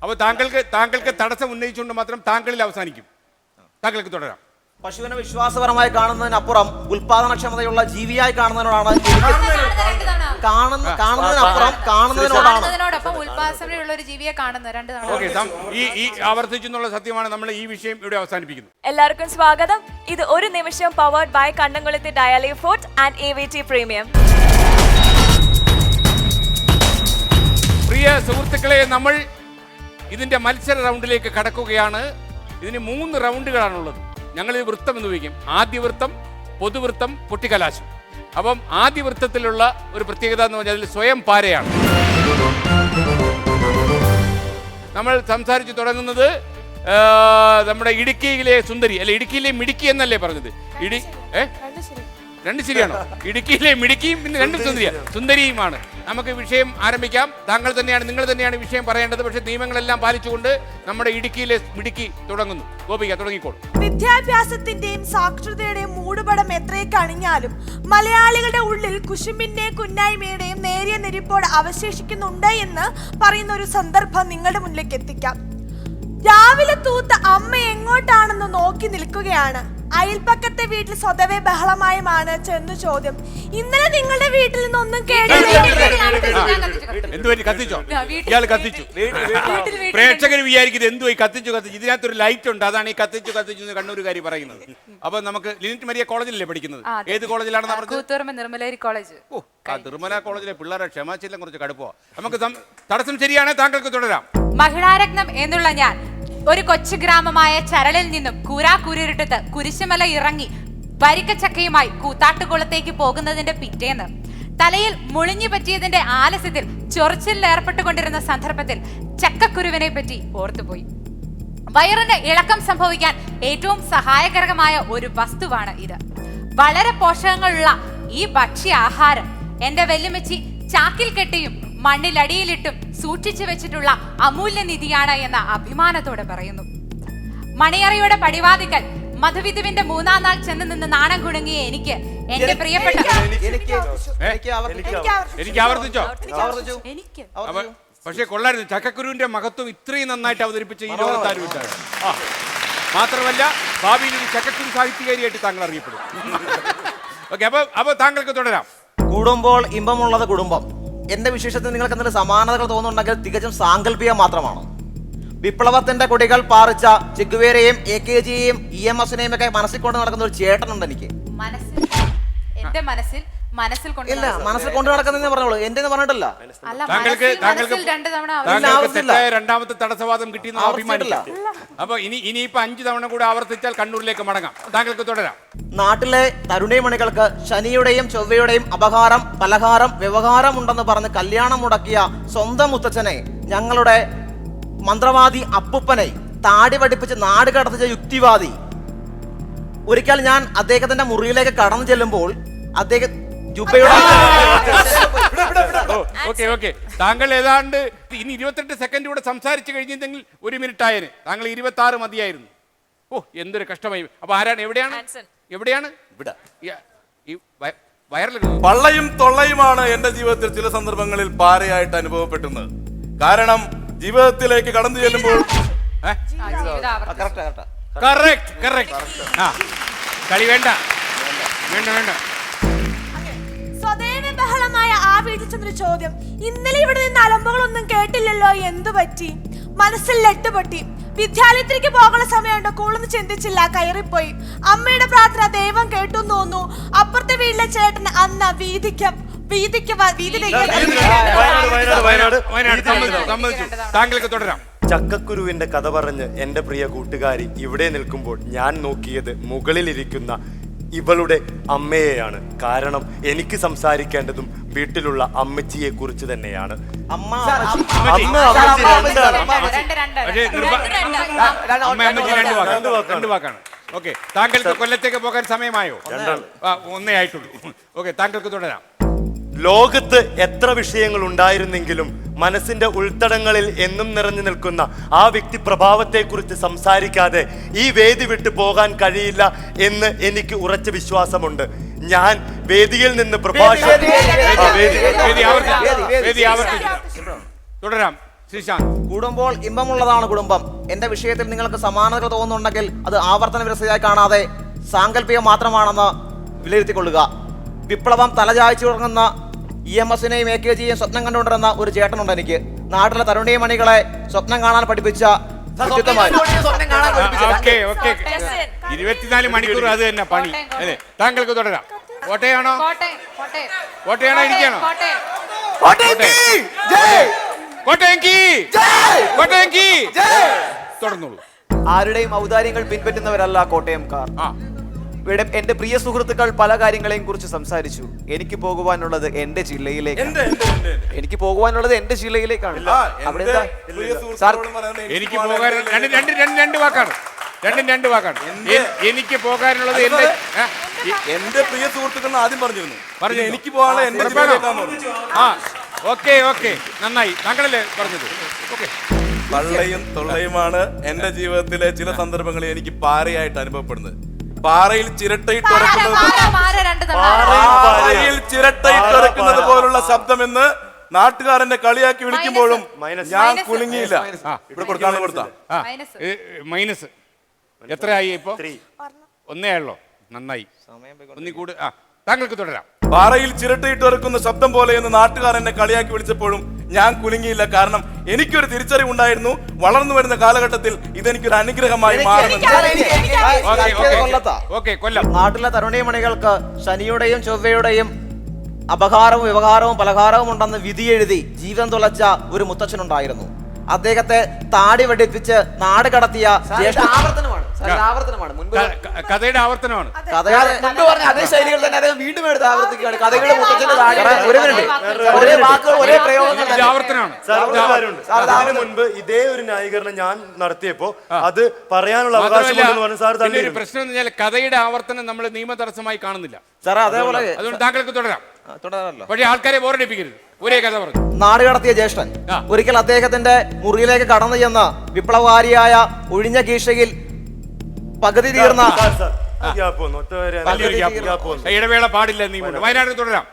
അപ്പൊ താങ്കൾക്ക് തടസ്സം ഉന്നയിച്ചുകൊണ്ട് മാത്രം താങ്കളിൽ അവസാനിക്കും. താങ്കൾക്ക് തുടരാം. പശുവിനെ വിശ്വാസപരമായി കാണുന്നതിനപ്പുറം ഉൽപാദനക്ഷമതയുള്ള ജീവിയായി കാണുന്നതിനോടാണ് ഈ ആവർത്തിച്ചെന്നുള്ള സത്യമാണ്. നമ്മൾ ഈ വിഷയം ഇവിടെ അവസാനിപ്പിക്കുന്നു. എല്ലാവർക്കും സ്വാഗതം. ഇത് ഒരു നിമിഷം പവർഡ് ബൈ കണ്ണംകുളത്തി daily food and AVT premium. പ്രിയ സുഹൃത്തുക്കളെ, നമ്മൾ ഇതിന്റെ മത്സര റൗണ്ടിലേക്ക് കടക്കുകയാണ്. ഇതിന് 3 റൗണ്ടുകളാണുള്ളത്. ഞങ്ങൾ ഈ വൃത്തം എന്ന് ഉപയോഗിക്കും. ആദ്യ വൃത്തം, പൊതുവൃത്തം, പൊട്ടിക്കലാശം. അപ്പം ആദ്യ വൃത്തത്തിലുള്ള ഒരു പ്രത്യേകത എന്ന് പറഞ്ഞാൽ അതിൽ സ്വയം പാരയാണ്. നമ്മൾ സംസാരിച്ച് തുടങ്ങുന്നത് നമ്മുടെ ഇടുക്കിയിലെ സുന്ദരി അല്ലെ ഇടുക്കിയിലെ മിടുക്കി എന്നല്ലേ പറഞ്ഞത്? രണ്ട് ശരിയാണോ? ഇടുക്കിയിലെ മിടുക്കിയും പിന്നെ രണ്ടും സുന്ദരിയുമാണ്. നമുക്ക് വിഷയം ആരംഭിക്കാം. നിങ്ങൾ തന്നെയാണ് വിഷയം പറയേണ്ടത്. പക്ഷെ നിയമങ്ങളെല്ലാം പാലിച്ചുകൊണ്ട് നമ്മുടെ ഇടുക്കിയിലെ മിടുക്കി തുടങ്ങുന്നു. ഗോപിക തുടങ്ങിക്കോളൂ. വിദ്യാഭ്യാസത്തിന്റെയും സാക്ഷരതയുടെയും മൂടുപടം എത്രയെ കണിഞ്ഞാലും മലയാളികളുടെ ഉള്ളിൽ കുശുമ്പിന്റെയും കുന്നായ്മയുടെയും നേരിയ നെരിപ്പോട് അവശേഷിക്കുന്നുണ്ട് എന്ന് പറയുന്ന ഒരു സന്ദർഭം നിങ്ങളുടെ മുന്നിലേക്ക് എത്തിക്കാം. രാവിലെ തൂത്ത അമ്മ എങ്ങോട്ടാണെന്ന് നോക്കി നിൽക്കുകയാണ്. അയൽപ്പക്കത്തെ വീട്ടിൽ സ്വതവേ ബഹളമായുമാണ് ചെന്നു ചോദ്യം. ഇന്നലെ നിങ്ങളുടെ വീട്ടിൽ നിന്നൊന്നും കത്തിച്ചോ? ഇയാൾ കത്തിച്ചു. പ്രേക്ഷകർ വിചാരിക്കുന്നത് എന്തുവായി കത്തിച്ചു. ഇതിനകത്തൊരു ലൈറ്റ് ഉണ്ട്, അതാണ് ഈ കത്തിച്ചു എന്ന് കണ്ണൂരുകാരി പറയുന്നത്. അപ്പൊ നമുക്ക് ലിനിറ്റ് മരിയ കോളേജിലല്ലേ പഠിക്കുന്നത്? ഏത് കോളേജിലാണെന്ന് പറഞ്ഞത്? നിർമ്മലേരി കോളേജ്. നിർമ്മല കോളേജിലെ പിള്ളേരെ ക്ഷമാശീലം കുറച്ച് കടുപ്പോ. നമുക്ക് തടസ്സം ശരിയാണ്, താങ്കൾക്ക് തുടരാം. മഹിളാരത്നം എന്നുള്ള ഞാൻ ഒരു കൊച്ചു ഗ്രാമമായ ചരളിൽ നിന്നും കൂരാക്കൂരിട്ടത്ത് കുരിശുമല ഇറങ്ങി വരിക്കച്ചക്കയുമായി കൂത്താട്ടുകുളത്തേക്ക് പോകുന്നതിന്റെ പിറ്റേന്ന് തലയിൽ മുളിഞ്ഞു പറ്റിയതിന്റെ ആലസ്യത്തിൽ ചൊറിച്ചിലിൽ ഏർപ്പെട്ടുകൊണ്ടിരുന്ന സന്ദർഭത്തിൽ ചക്കക്കുരുവിനെ പറ്റി ഓർത്തുപോയി. വയറിന് ഇളക്കം സംഭവിക്കാൻ ഏറ്റവും സഹായകരമായ ഒരു വസ്തുവാണ് ഇത്. വളരെ പോഷകങ്ങളുള്ള ഈ ഭക്ഷ്യാഹാരം എന്റെ വല്യമ്മച്ചി ചാക്കിൽ കെട്ടിയും മണ്ണിലടിയിലിട്ടും സൂക്ഷിച്ചു വെച്ചിട്ടുള്ള അമൂല്യനിധിയാണ് എന്ന അഭിമാനത്തോടെ പറയുന്നു. മണിയറയുടെ പടിവാതിക്കൽ മധുവിധുവിന്റെ 3-ാം നാൾ ചെന്ന് നിന്ന് നാണം കുണുങ്ങിയ എനിക്ക് എന്റെ പ്രിയപ്പെട്ട പക്ഷേ കൊള്ളായിരുന്നു. ചക്കക്കുരുവിന്റെ മഹത്വം ഇത്രയും നന്നായിട്ട് അവതരിപ്പിച്ച ഈ ലോകത്താരുമില്ല. മാത്രമല്ല ഭാവിയിൽ ഒരു ചക്കക്കുരു സാഹിത്യകാരിയായിട്ട് താങ്കൾ അറിയപ്പെടും. ഓക്കെ, അപ്പൊ താങ്കൾക്ക് തുടരാം. കൂടുമ്പോൾ ഇമ്പമുള്ളത് കുടുംബം. എന്റെ വിശേഷത്തിൽ നിങ്ങൾക്ക് എന്തെങ്കിലും സമാനതകൾ തോന്നുന്നുണ്ടെങ്കിൽ തികച്ചും സാങ്കല്പികം മാത്രമാണ്. വിപ്ലവത്തിന്റെ കൊടികൾ പാറിച്ച ചെഗുവേരയെയും AKGയെയും EMSനെയും ഒക്കെ മനസ്സിൽ കൊണ്ട് നടക്കുന്ന ഒരു ചേട്ടനുണ്ട് എനിക്ക്. മനസ്സിൽ കൊണ്ട് നടക്കുന്നേ പറഞ്ഞോളൂ, എന്റെ പറഞ്ഞിട്ടല്ല. രണ്ടാമത്തെ തടസ്സവാദം കിട്ടിയെന്ന് അഭിമാനിക്കാം. അപ്പൊ ഇനിയിപ്പോ 5 തവണ കൂടെ ആവർത്തിച്ചാൽ കണ്ണൂരിലേക്ക് മടങ്ങാം. താങ്കൾക്ക് തുടരാം. നാട്ടിലെ തരുണീമണികൾക്ക് ശനിയുടെയും ചൊവ്വയുടെയും അപഹാരം പലഹാരം വ്യവഹാരം ഉണ്ടെന്ന് പറഞ്ഞ് കല്യാണം മുടക്കിയ സ്വന്തം മുത്തച്ഛനെ, ഞങ്ങളുടെ മന്ത്രവാദി അപ്പുപ്പനെ താടി പഠിപ്പിച്ച് നാട് കടത്തിച്ച യുക്തിവാദി. ഒരിക്കൽ ഞാൻ അദ്ദേഹത്തിന്റെ മുറിയിലേക്ക് കടന്നു ചെല്ലുമ്പോൾ അദ്ദേഹം താങ്കൾ ഏതാണ്ട് ഇനി 28 സെക്കൻഡ് കൂടെ സംസാരിച്ചു കഴിഞ്ഞിരുന്നെങ്കിൽ 1 മിനിറ്റ് ആയന്. താങ്കൾ 26 മതിയായിരുന്നു. ഓ, എന്തൊരു കഷ്ടമായി. അപ്പൊ ആരാണ്? എവിടെയാണ് പള്ളയും തൊള്ളയുമാണ് എന്റെ ജീവിതത്തിൽ ചില സന്ദർഭങ്ങളിൽ പാരയായിട്ട് അനുഭവപ്പെട്ടുന്നത്. കാരണം ജീവിതത്തിലേക്ക് കടന്നു ചെല്ലുമ്പോൾ കളി വേണ്ട. സ്വതേവ ബഹളമായ ആ വീട്ടിൽ ചെന്നൊരു ചോദ്യം. ഇന്നലെ ഇവിടെ നിന്ന് അലമ്പുകളൊന്നും കേട്ടില്ലല്ലോ, എന്തു പറ്റി? മനസ്സിൽ ലെട്ടുപൊട്ടി. വിദ്യാലയത്തിലേക്ക് പോകാനുള്ള സമയമുണ്ടോ? കൂളൊന്നും ചിന്തിച്ചില്ല, കയറിപ്പോയി. അമ്മയുടെ പ്രാർത്ഥന ദൈവം കേട്ടു തോന്നുന്നു. അപ്പുറത്തെ വീട്ടിലെ ചേട്ടൻ അന്ന് താങ്കൾക്ക് തുടരാം. ചക്കക്കുരുവിന്റെ കഥ പറഞ്ഞ് എന്റെ പ്രിയ കൂട്ടുകാരി ഇവിടെ നിൽക്കുമ്പോൾ ഞാൻ നോക്കിയത് മുകളിലിരിക്കുന്ന ഇവളുടെ അമ്മയെയാണ്. കാരണം എനിക്ക് സംസാരിക്കേണ്ടതും വീട്ടിലുള്ള അമ്മച്ചിയെ കുറിച്ച് തന്നെയാണ്. രണ്ട് വാക്കാണ്. ഓക്കെ, താങ്കൾക്ക് കൊല്ലത്തേക്ക് പോകാൻ സമയമായോ? ഒന്നേ ആയിട്ടുള്ളൂ. ഓക്കെ, താങ്കൾക്ക് തുടരാം. ലോകത്ത് എത്ര വിഷയങ്ങൾ ഉണ്ടായിരുന്നെങ്കിലും മനസ്സിന്റെ ഉൾത്തടങ്ങളിൽ എന്നും നിറഞ്ഞു നിൽക്കുന്ന ആ വ്യക്തി പ്രഭാവത്തെക്കുറിച്ച് സംസാരിക്കാതെ ഈ വേദി വിട്ടു പോകാൻ കഴിയില്ല എന്ന് എനിക്ക് ഉറച്ച വിശ്വാസമുണ്ട്. ഞാൻ വേദിയിൽ നിന്ന് തുടരാം. കൂടുമ്പോൾ ഇമ്പമുള്ളതാണ് കുടുംബം. എന്റെ വിഷയത്തിൽ നിങ്ങൾക്ക് സമാനതകൾ തോന്നുന്നുണ്ടെങ്കിൽ അത് ആവർത്തന വിരസതയായി കാണാതെ സാങ്കല്പികം മാത്രമാണെന്ന് വിലയിരുത്തിക്കൊള്ളുക. വിപ്ലവം തലചായ്ച്ചു തുടങ്ങുന്ന EMSനെയും AKGയെയും സ്വപ്നം കണ്ടുകൊണ്ടിരുന്ന ഒരു ചേട്ടനുണ്ട് എനിക്ക്. നാട്ടിലെ തരുണീമണികളെ സ്വപ്നം കാണാൻ പഠിപ്പിച്ച 24 മണിക്കൂർ അത് തന്നെ പണി. അല്ലേ? താങ്കൾക്ക് തുടരാം. കോട്ടയാണോ ഇരിക്കാണോ? ആരുടെയും ഔദാര്യങ്ങൾ പിൻപറ്റുന്നവരല്ല കോട്ടയംകാർ. ഇവിടെ എന്റെ പ്രിയ സുഹൃത്തുക്കൾ പല കാര്യങ്ങളെയും കുറിച്ച് സംസാരിച്ചു. എനിക്ക് പോകുവാനുള്ളത് എന്റെ ജില്ലയിലേക്ക്. എനിക്ക് പോകുവാനുള്ളത് എന്റെ ജില്ലയിലേക്കാണ്. അവിടെ എന്താ? സാർ, എനിക്ക് പോകാൻ രണ്ട് വാക്കാണ്. രണ്ട് വാക്കാണ്. എനിക്ക് പോകാനുള്ളത് എന്റെ പ്രിയ സുഹൃത്തുക്കൾ ആദ്യം പറഞ്ഞിരുന്നു. എനിക്ക് പോകാനുള്ള എന്റെ ആ ഓക്കെ നന്നായി. താങ്കളല്ലേ പറഞ്ഞത്? ഓക്കെ. പള്ളയും തൊള്ളയുമാണ് എന്റെ ജീവിതത്തിലെ ചില സന്ദർഭങ്ങളിൽ എനിക്ക് പാറയായിട്ട് അനുഭവപ്പെടുന്നത്. പാറയിൽ ചിരട്ടയിട്ടൊരക്കുന്നത് പോലുള്ള ശബ്ദമെന്ന് നാട്ടുകാരന്റെ കളിയാക്കി വിളിക്കുമ്പോഴും ഞാൻ കുലുങ്ങിയില്ല. ഇവിടെ കൊടുത്താ മൈനസ് എത്രയായി ഇപ്പൊ? 1 നന്നായി. ഒന്നിക്കൂട്. താങ്കൾക്ക് തുടരാം. പാറയിൽ ചിരട്ടയിട്ടൊരക്കുന്ന ശബ്ദം പോലെ എന്ന് നാട്ടുകാർ എന്നെ കളിയാക്കി വിളിച്ചപ്പോഴും ഞാൻ കുലുങ്ങിയില്ല. കാരണം എനിക്കൊരു തിരിച്ചറിവുണ്ടായിരുന്നു, വളർന്നു വരുന്ന കാലഘട്ടത്തിൽ ഇതെനിക്കൊരു അനുഗ്രഹമായി മാറുമെന്ന്. നാട്ടിലെ തരുണീമണികൾക്ക് ശനിയുടെയും ചൊവ്വയുടെയും അപകാരവും വ്യവഹാരവും പലഹാരവും ഉണ്ടെന്ന് വിധിയെഴുതി ജീവൻ തുലച്ച ഒരു മുത്തച്ഛനുണ്ടായിരുന്നു. അദ്ദേഹത്തെ താടി വെടിപ്പിച്ച് നാട് കടത്തിയ കഥയുടെ ആവർത്തനമാണ്. അതേ ശൈലികൾ തന്നെ അദ്ദേഹം വീണ്ടും എടുത്ത് ആവർത്തിക്കുകയാണ്. കഥകളുടെ മുത്തച്ഛന്റെ താടി. ഒരേ വാക്കുകൾ, ഒരേ പ്രയോഗങ്ങൾ. അതിനു മുൻപ് ഇതേ ഒരു ന്യായീകരണം ഞാൻ നടത്തിയപ്പോ അത് പറയാനുള്ള അവകാശം പ്രശ്നം എന്ന് പറഞ്ഞാൽ കഥയുടെ ആവർത്തനം നമ്മൾ നിയമ തടസ്സമായി കാണുന്നില്ല സാറേ. അതേപോലെ അതുകൊണ്ട് താങ്കൾക്ക് തുടരാം. തുടരാമല്ലോ. പക്ഷേ ആൾക്കാരെ ബോറടിപ്പിക്കരുത്. ഒരേ കഥ പറഞ്ഞു. നാട് കടത്തിയ ജ്യേഷ്ഠൻ ഒരിക്കൽ അദ്ദേഹത്തിന്റെ മുറിയിലേക്ക് കടന്നു ചെന്ന് വിപ്ലവകാരിയായ ഒഴിഞ്ഞ കീശയിൽ പകുതി തീർന്ന ഇടവേള പാടില്ല. നീ വയനാട് തുടരാം.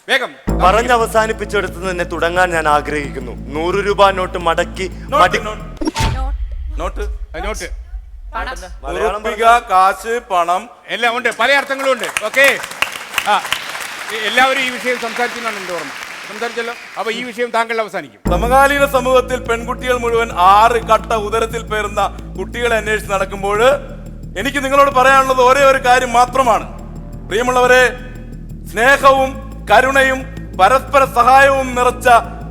വേഗം പറഞ്ഞ് അവസാനിപ്പിച്ചെടുത്ത് തന്നെ തുടങ്ങാൻ ഞാൻ ആഗ്രഹിക്കുന്നു. 100 രൂപ നോട്ട് മടക്കി കാശ്, പണം എല്ലാം ഉണ്ട്. പല അർത്ഥങ്ങളും ഉണ്ട്. ഓക്കെ. എല്ലാവരും ഈ വിഷയം സംസാരിക്കുന്നതാണ് എന്റെ ഓർമ്മ. സംസാരിച്ചല്ലോ. അപ്പൊ ഈ വിഷയം താങ്കൾ അവസാനിക്കും. സമകാലീന സമൂഹത്തിൽ പെൺകുട്ടികൾ മുഴുവൻ 6 കട്ട ഉദരത്തിൽ പേരുന്ന കുട്ടികളെ അന്വേഷിച്ച് നടക്കുമ്പോൾ എനിക്ക് നിങ്ങളോട് പറയാനുള്ളത് ഒരേ ഒരു കാര്യം മാത്രമാണ്. പ്രിയമുള്ളവരെ, സ്നേഹവും കരുണയും പരസ്പര സഹായവും നിറച്ച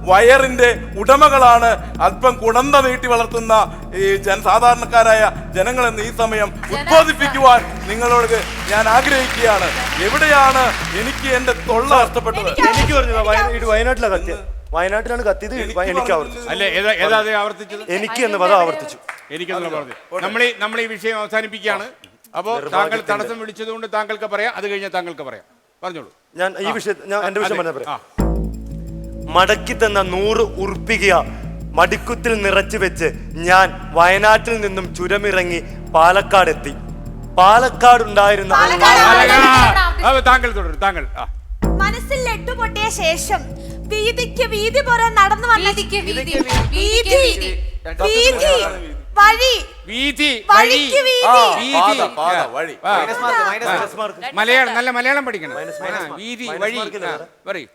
വയറിന്റെ ഉടമകളാണ് അല്പം കുടന്ത നീട്ടി വളർത്തുന്ന ഈ സാധാരണക്കാരായ ജനങ്ങളെന്ന് ഈ സമയം ഉദ്ബോധിപ്പിക്കുവാൻ നിങ്ങളോട് ഞാൻ ആഗ്രഹിക്കുകയാണ്. എവിടെയാണ് എനിക്ക് എന്റെ തൊള്ള നഷ്ടപ്പെട്ടത്? എനിക്ക് പറഞ്ഞത് വയനാട്ടിലാണ് കത്തിയത്. എനിക്ക് ആവർത്തിച്ചത് എനിക്ക് എന്ന പദം ആവർത്തിച്ചു. നമ്മൾ ഈ വിഷയം അവസാനിപ്പിക്കുകയാണ്. അപ്പോൾ താങ്കൾ തടസ്സം വിളിച്ചതുകൊണ്ട് താങ്കൾക്ക് പറയാം. അത് കഴിഞ്ഞാൽ താങ്കൾക്ക് പറയാം. പറഞ്ഞോളൂ. ഞാൻ ഈ വിഷയം എന്റെ വിഷയം പറഞ്ഞ പറയാം. മടക്കി തന്ന 100 ഉറുപ്പിക മടിക്കുത്തിൽ നിറച്ചു വെച്ച് ഞാൻ വയനാട്ടിൽ നിന്നും ചുരമിറങ്ങി പാലക്കാട് എത്തി. പാലക്കാട് ഉണ്ടായിരുന്ന താങ്കൾ തുടരും. താങ്കൾ മനസ്സിൽ ലെട്ടുപൊട്ടിയ ശേഷം വീതിക്ക് വീതി പോലെ നടന്നു വന്ന നല്ല മലയാളം പഠിക്കണം. വീതി വഴി പറയും.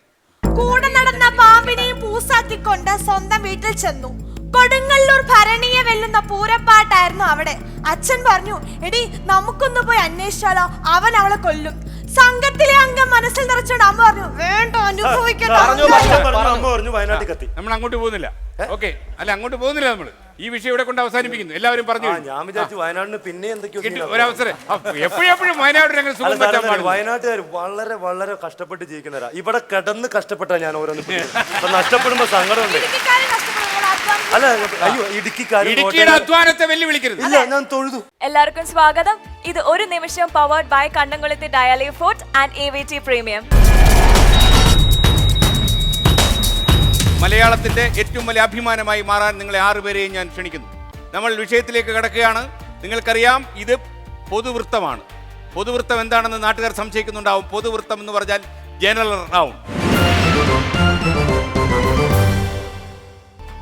കൂടെ നടന്ന പാമ്പിനെയും പൂസാക്കിക്കൊണ്ട് സ്വന്തം വീട്ടിൽ ചെന്നു. കൊടുങ്ങല്ലൂർ ഭരണിയെ വെല്ലുന്ന പൂരപ്പാട്ടായിരുന്നു അവിടെ. അച്ഛൻ പറഞ്ഞു, എടി നമുക്കൊന്ന് പോയി അന്വേഷിച്ചാലോ, അവൻ അവളെ കൊല്ലും. സംഘത്തിലെ അംഗം മനസ്സിൽ നിറച്ചോണ്ട് അമ്മ പറഞ്ഞു, വേണ്ട അനുഭവിക്കണ്ട. നമ്മൾ അങ്ങോട്ട് പോകുന്നില്ല. ഓക്കെ. അല്ല, അങ്ങോട്ട് പോകുന്നില്ല. നമ്മൾ ഈ വിഷയം ഇവിടെ കൊണ്ട് അവസാനിപ്പിക്കുന്നു. എല്ലാവരും പറഞ്ഞു. ഞാൻ വിചാരിച്ചു വയനാടിന് പിന്നെ എന്തൊക്കെയോ ഒരവസരം. എപ്പോഴും വയനാട്ടുകാർ വളരെ വളരെ കഷ്ടപ്പെട്ട് ജീവിക്കുന്നവരാ. ഇവിടെ കിടന്ന് കഷ്ടപ്പെട്ടാ ഞാൻ ഓരോന്ന് നഷ്ടപ്പെടുമ്പോ സങ്കടമുണ്ട്. അല്ല, അയ്യോ, ഇടുക്കിയുടെ അധ്വാനത്തെ വെല്ലുവിളിക്കരുത്. ഇല്ല, ഞാൻ തൊഴുതു. എല്ലാവർക്കും സ്വാഗതം. ഇത് ഒരു നിമിഷം പവർഡ് ബൈ കണ്ണംകുളത്തെ daily fort and AVT premium. മലയാളത്തിന്റെ ഏറ്റവും വലിയ അഭിമാനമായി മാറാൻ നിങ്ങളെ 6 പേരെയും ഞാൻ ക്ഷണിക്കുന്നു. നമ്മൾ വിഷയത്തിലേക്ക് കടക്കുകയാണ്. നിങ്ങൾക്കറിയാം, ഇത് പൊതുവൃത്തമാണ്. പൊതുവൃത്തം എന്താണെന്ന് നാട്ടുകാർ സംശയിക്കുന്നുണ്ടാവും. പൊതുവൃത്തം എന്ന് പറഞ്ഞാൽ ജനറൽ റൗണ്ട്.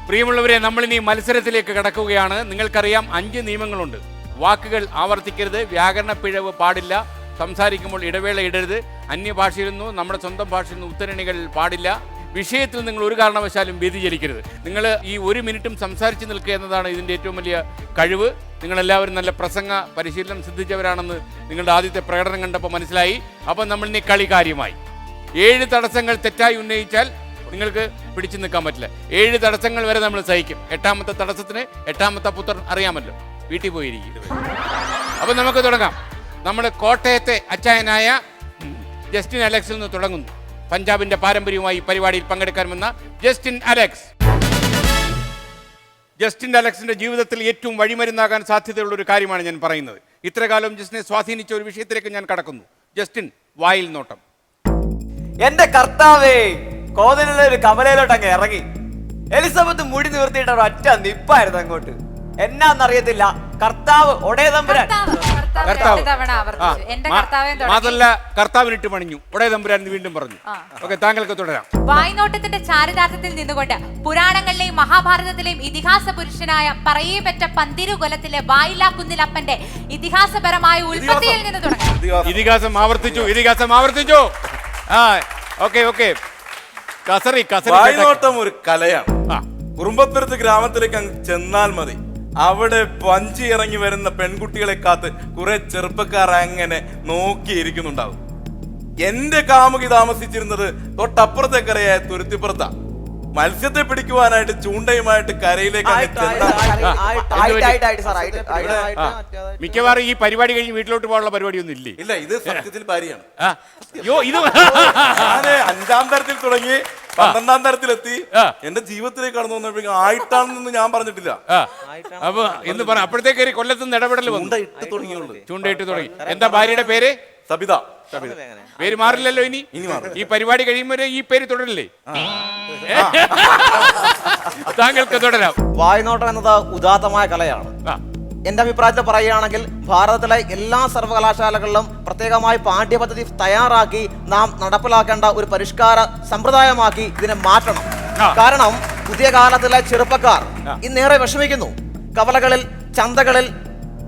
പ്രിയമുള്ളവരെ, നമ്മളിനി മത്സരത്തിലേക്ക് കടക്കുകയാണ്. നിങ്ങൾക്കറിയാം, 5 നിയമങ്ങളുണ്ട്. വാക്കുകൾ ആവർത്തിക്കരുത്, വ്യാകരണ പിഴവ് പാടില്ല, സംസാരിക്കുമ്പോൾ ഇടവേള ഇടരുത്, അന്യഭാഷയിൽ നിന്നോ നമ്മുടെ സ്വന്തം ഭാഷയിൽ നിന്ന് ഉദ്ധരണികൾ പാടില്ല, വിഷയത്തിൽ നിങ്ങൾ ഒരു കാരണവശാലും വ്യതിചലിക്കരുത്. നിങ്ങൾ ഈ 1 മിനിറ്റും സംസാരിച്ച് നിൽക്കുക എന്നതാണ് ഇതിൻ്റെ ഏറ്റവും വലിയ കഴിവ്. നിങ്ങളെല്ലാവരും നല്ല പ്രസംഗ പരിശീലനം സിദ്ധിച്ചവരാണെന്ന് നിങ്ങളുടെ ആദ്യത്തെ പ്രകടനം കണ്ടപ്പോൾ മനസ്സിലായി. അപ്പം നമ്മൾ ഇനി കളി കാര്യമായി. 7 തടസ്സങ്ങൾ തെറ്റായി ഉന്നയിച്ചാൽ നിങ്ങൾക്ക് പിടിച്ചു നിൽക്കാൻ പറ്റില്ല. 7 തടസ്സങ്ങൾ വരെ നമ്മൾ സഹിക്കും. 8ാമത്തെ തടസ്സത്തിന് 8ാമത്തെ പുത്രൻ അറിയാമല്ലോ, വീട്ടിൽ പോയിരിക്കും. അപ്പം നമുക്ക് തുടങ്ങാം. നമ്മൾ കോട്ടയത്തെ അച്ചായനായ ജസ്റ്റിൻ അലക്സിൽ നിന്ന് തുടങ്ങുന്നു. പഞ്ചാബിന്റെ പാരമ്പര്യവുമായി പരിപാടിയിൽ പങ്കെടുക്കാൻ വന്ന ജസ്റ്റിൻ അലക്സ്. ജസ്റ്റിൻ അലക്സിന്റെ ജീവിതത്തിൽ ഏറ്റവും വഴിമരുന്നാകാൻ സാധ്യതയുള്ള ഒരു കാര്യമാണ് ഞാൻ പറയുന്നത്. ഇത്രകാലം ജസ്റ്റിനെ സ്വാധീനിച്ച ഒരു വിഷയത്തിലേക്ക് ഞാൻ കടക്കുന്നു. ജസ്റ്റിൻ, വായിൽ നോട്ടം. എന്റെ കർത്താവേ, കോതലുള്ള ഒരു കമലയിലോട്ട് അങ്ങ് ഇറങ്ങി. എലിസബത്ത് മുടി നിവർത്തിയിട്ട് ഒറ്റ നിപ്പായിരുന്നു അങ്ങോട്ട്. എന്നാന്നറിയത്തില്ല, കർത്താവ് ഒടേ തമ്പുരാൻ. കർത്താവ്. തവണ ആവർത്തിച്ചു. എന്റെ കർത്താവേ തുടങ്ങി. മാത്രല്ല കർത്താവിനിട്ട് പണിഞ്ഞു, ഒടേ തമ്പുരാൻ എന്ന് വീണ്ടും പറഞ്ഞു. ഓക്കെ, താങ്കൾക്ക് തുടരാം. വായ്നോട്ടത്തിന്റെ ചാരിതാർത്ഥ്യത്തിൽ നിന്നുകൊണ്ട് പുരാണങ്ങളിലെയും മഹാഭാരതത്തിലെയും ഇതിഹാസ പുരുഷനായ പറയേപെറ്റ പന്തിരുകുലത്തിലെ വായിലാ കുന്നിലപ്പന്റെ ഇതിഹാസപരമായ ഉൽപ്പത്തിയിൽ നിന്ന് തുടങ്ങി. ഇതിഹാസം ആവർത്തിച്ചു. ആ, ഓക്കെ. കസറി. വായ്നോട്ടം ഒരു കലയാണ്. കുറുമ്പത്തുരുത്ത് ഗ്രാമത്തിലേക്ക് അങ്ങ് ചെന്നാൽ മതി, അവിടെ പഞ്ചി ഇറങ്ങി വരുന്ന പെൺകുട്ടികളെ കാത്ത് കുറെ ചെറുപ്പക്കാർ അങ്ങനെ നോക്കിയിരിക്കുന്നുണ്ടാവും. എന്റെ കാമുകി താമസിച്ചിരുന്നത് തൊട്ടപ്പുറത്തേക്കരയായ തുരുത്തിപ്പുറത്താ. മത്സ്യത്തെ പിടിക്കുവാനായിട്ട് ചൂണ്ടയുമായിട്ട് കരയിലേക്ക് മിക്കവാറും ഈ പരിപാടി കഴിഞ്ഞ് വീട്ടിലോട്ട് പോകാനുള്ള പരിപാടിയൊന്നും ഇല്ലേ? ഇല്ല, ഇത് സത്യത്തിൽ ഭാര്യയാണ്. ഇത് ഞാന് 5ാം തരത്തിൽ തുടങ്ങി 12ാം തരത്തിലെത്തി. എന്റെ ജീവിതത്തിലേക്ക് കടന്നു വന്നപ്പോഴേക്കും ആയിട്ടാണെന്ന് ഞാൻ പറഞ്ഞിട്ടില്ല. അപ്പൊ എന്ന് പറ, അപ്പോഴത്തേക്ക് കൊല്ലത്തുനിന്ന് ഇടപെടൽ വന്നു. ചൂണ്ടയിട്ട് തുടങ്ങി. എന്താ ഭാര്യയുടെ പേര്? സബിത. പേര് മാറില്ലല്ലോ ഇനി. ഈ പരിപാടി കഴിയുമ്പോൾ ഈ പേര് തുടരില്ലേ? താങ്കൾക്ക് തുടരാം. വായ്നോട്ടം എന്നത് ഉദാത്തമായ കലയാണ്. എന്റെ അഭിപ്രായത്തിൽ പറയുകയാണെങ്കിൽ ഭാരതത്തിലെ എല്ലാ സർവകലാശാലകളിലും പ്രത്യേകമായി പാഠ്യപദ്ധതി തയ്യാറാക്കി നാം നടപ്പിലാക്കേണ്ട ഒരു പരിഷ്കാര സമ്പ്രദായമാക്കി ഇതിനെ മാറ്റണം. കാരണം പുതിയ കാലത്തിലെ ചെറുപ്പക്കാർ ഇന്നേറെ വിഷമിക്കുന്നു. കവലകളിൽ, ചന്തകളിൽ,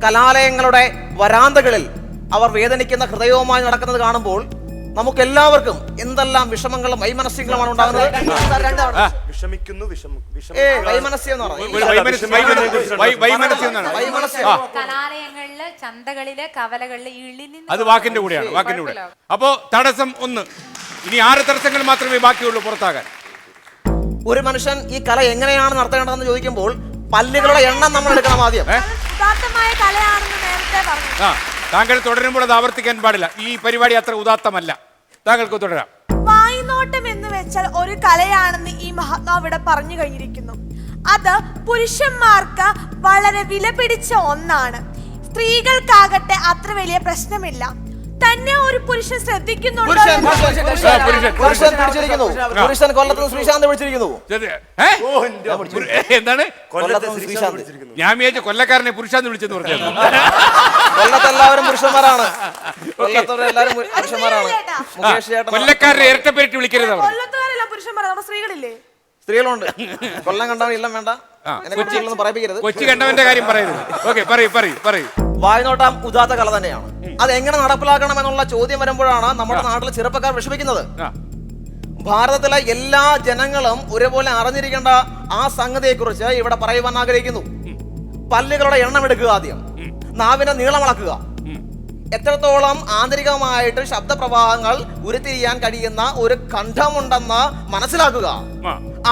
കലാലയങ്ങളുടെ വരാന്തകളിൽ അവർ വേദനിക്കുന്ന ഹൃദയവുമായി നടക്കുന്നത് കാണുമ്പോൾ നമുക്ക് എല്ലാവർക്കും എന്തെല്ലാം വിഷമങ്ങളും വൈമനസ്യങ്ങളുമാണ് ഉണ്ടാകുന്നത്. കലാലയങ്ങളില്, ചന്തകളില്, കവലകളില് അത് വാക്കിന്റെ കൂടെയാണ്. അപ്പോ തടസ്സം 1. ഇനി 6 തടസ്സങ്ങൾ മാത്രമേ ബാക്കിയുള്ളൂ പുറത്താകാൻ. ഒരു മനുഷ്യൻ ഈ കല എങ്ങനെയാണ് നടത്തേണ്ടതെന്ന് ചോദിക്കുമ്പോൾ പല്ലുകളുടെ എണ്ണം നമ്മൾ എടുക്കണം ആദ്യം. ഉദാത്തമായ കലയാണെന്ന് നേരത്തെ പറഞ്ഞു. താങ്കൾ തുടരുമ്പോൾ അത് ആവർത്തിക്കാൻ പാടില്ല. ഈ പരിപാടി അത്ര ഉദാത്തമല്ല. താങ്കൾക്ക് തുടരാം. വായ്നോട്ടം എന്ന് വെച്ചാൽ ഒരു കലയാണെന്ന് ഈ മഹാത്മാവ് ഇവിടെ പറഞ്ഞു കഴിഞ്ഞിരിക്കുന്നു. അത് പുരുഷന്മാർക്ക് വളരെ വിലപിടിച്ച ഒന്നാണ്. സ്ത്രീകൾക്കാകട്ടെ അത്ര വലിയ പ്രശ്നമില്ല. തന്നെ ഒരു പുരുഷൻ ശ്രദ്ധിക്കുന്നുണ്ടോ? പുരുഷൻ കൊല്ലത്ത് ശ്രീശാന്ത് വിളിച്ചിരിക്കുന്നു. എന്താണ്? ഞാൻ വിചാരിച്ചു കൊല്ലക്കാരനെ പുരുഷാന്ന് വിളിച്ചെന്ന് പറഞ്ഞു. കൊല്ലത്തെല്ലാവരും പുരുഷന്മാരാണ്. കൊല്ലത്തോരെല്ലാവരും പുരുഷന്മാരാണ്. കൊല്ലക്കാരനെ ഇരട്ടപ്പേരിട്ട് വിളിക്കരുത്. കൊല്ലത്തുകാരല്ല പുരുഷന്മാരാണ്, സ്ത്രീകളില്ലേ? സ്ത്രീകളുണ്ട്. കൊല്ലം കണ്ടാൽ ഇല്ലം വേണ്ട, പറയിപ്പിക്കരുത്. കൊച്ചി കണ്ടവന്റെ കാര്യം പറയുന്നത്. ഓക്കെ, പറയൂ. വായ്നോട്ടം ഉദാത്ത കല തന്നെയാണ്. അത് എങ്ങനെ നടപ്പിലാക്കണം എന്നുള്ള ചോദ്യം വരുമ്പോഴാണ് നമ്മുടെ നാട്ടിലെ ചെറുപ്പക്കാർ വിഷമിക്കുന്നത്. ഭാരതത്തിലെ എല്ലാ ജനങ്ങളും ഒരുപോലെ അറിഞ്ഞിരിക്കേണ്ട ആ സംഗതിയെ കുറിച്ച് ഇവിടെ പറയുവാൻ ആഗ്രഹിക്കുന്നു. പല്ലുകളുടെ എണ്ണം എടുക്കുക ആദ്യം. നാവിനെ നീളം അളക്കുക. എത്രത്തോളം ആന്തരികമായിട്ട് ശബ്ദപ്രവാഹങ്ങൾ ഉരുത്തിരിയാൻ കഴിയുന്ന ഒരു കണ്ഠമുണ്ടെന്ന് മനസ്സിലാക്കുക.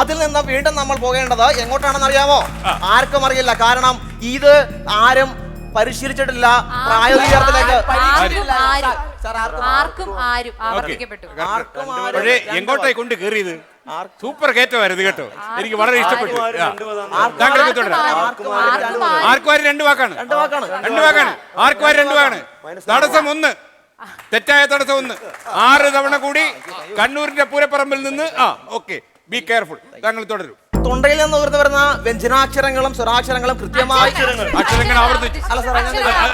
അതിൽ നിന്ന് വീണ്ടും നമ്മൾ പോകേണ്ടത് എങ്ങോട്ടാണെന്ന് അറിയാമോ? ആർക്കും അറിയില്ല. കാരണം ഇത് ആരും പരിശീലിച്ചിട്ടില്ല. പ്രായോഗികത്തിലേക്ക് എങ്ങോട്ടായി കൊണ്ട് കയറിയത്? സൂപ്പർ കയറ്റമായിരുന്നു കേട്ടോ. എനിക്ക് വളരെ ഇഷ്ടപ്പെട്ടു. താങ്കൾക്ക് തുടരാം. ആർക്കുവാരി 2 വാക്കാണ്. ആർക്കുവാരി 2 വാക്കാണ്. തടസ്സം 1. തെറ്റായ തടസ്സം 1. 6 തവണ കൂടി കണ്ണൂരിന്റെ പൂരപ്പറമ്പിൽ നിന്ന്. Okay, be careful. താങ്കൾ തുടരും. തൊണ്ടയിൽ നിന്ന് ഉയർന്നു വരുന്ന വ്യഞ്ജനാക്ഷരങ്ങളും സ്വരാക്ഷരങ്ങളും കൃത്യമായി അക്ഷരങ്ങൾ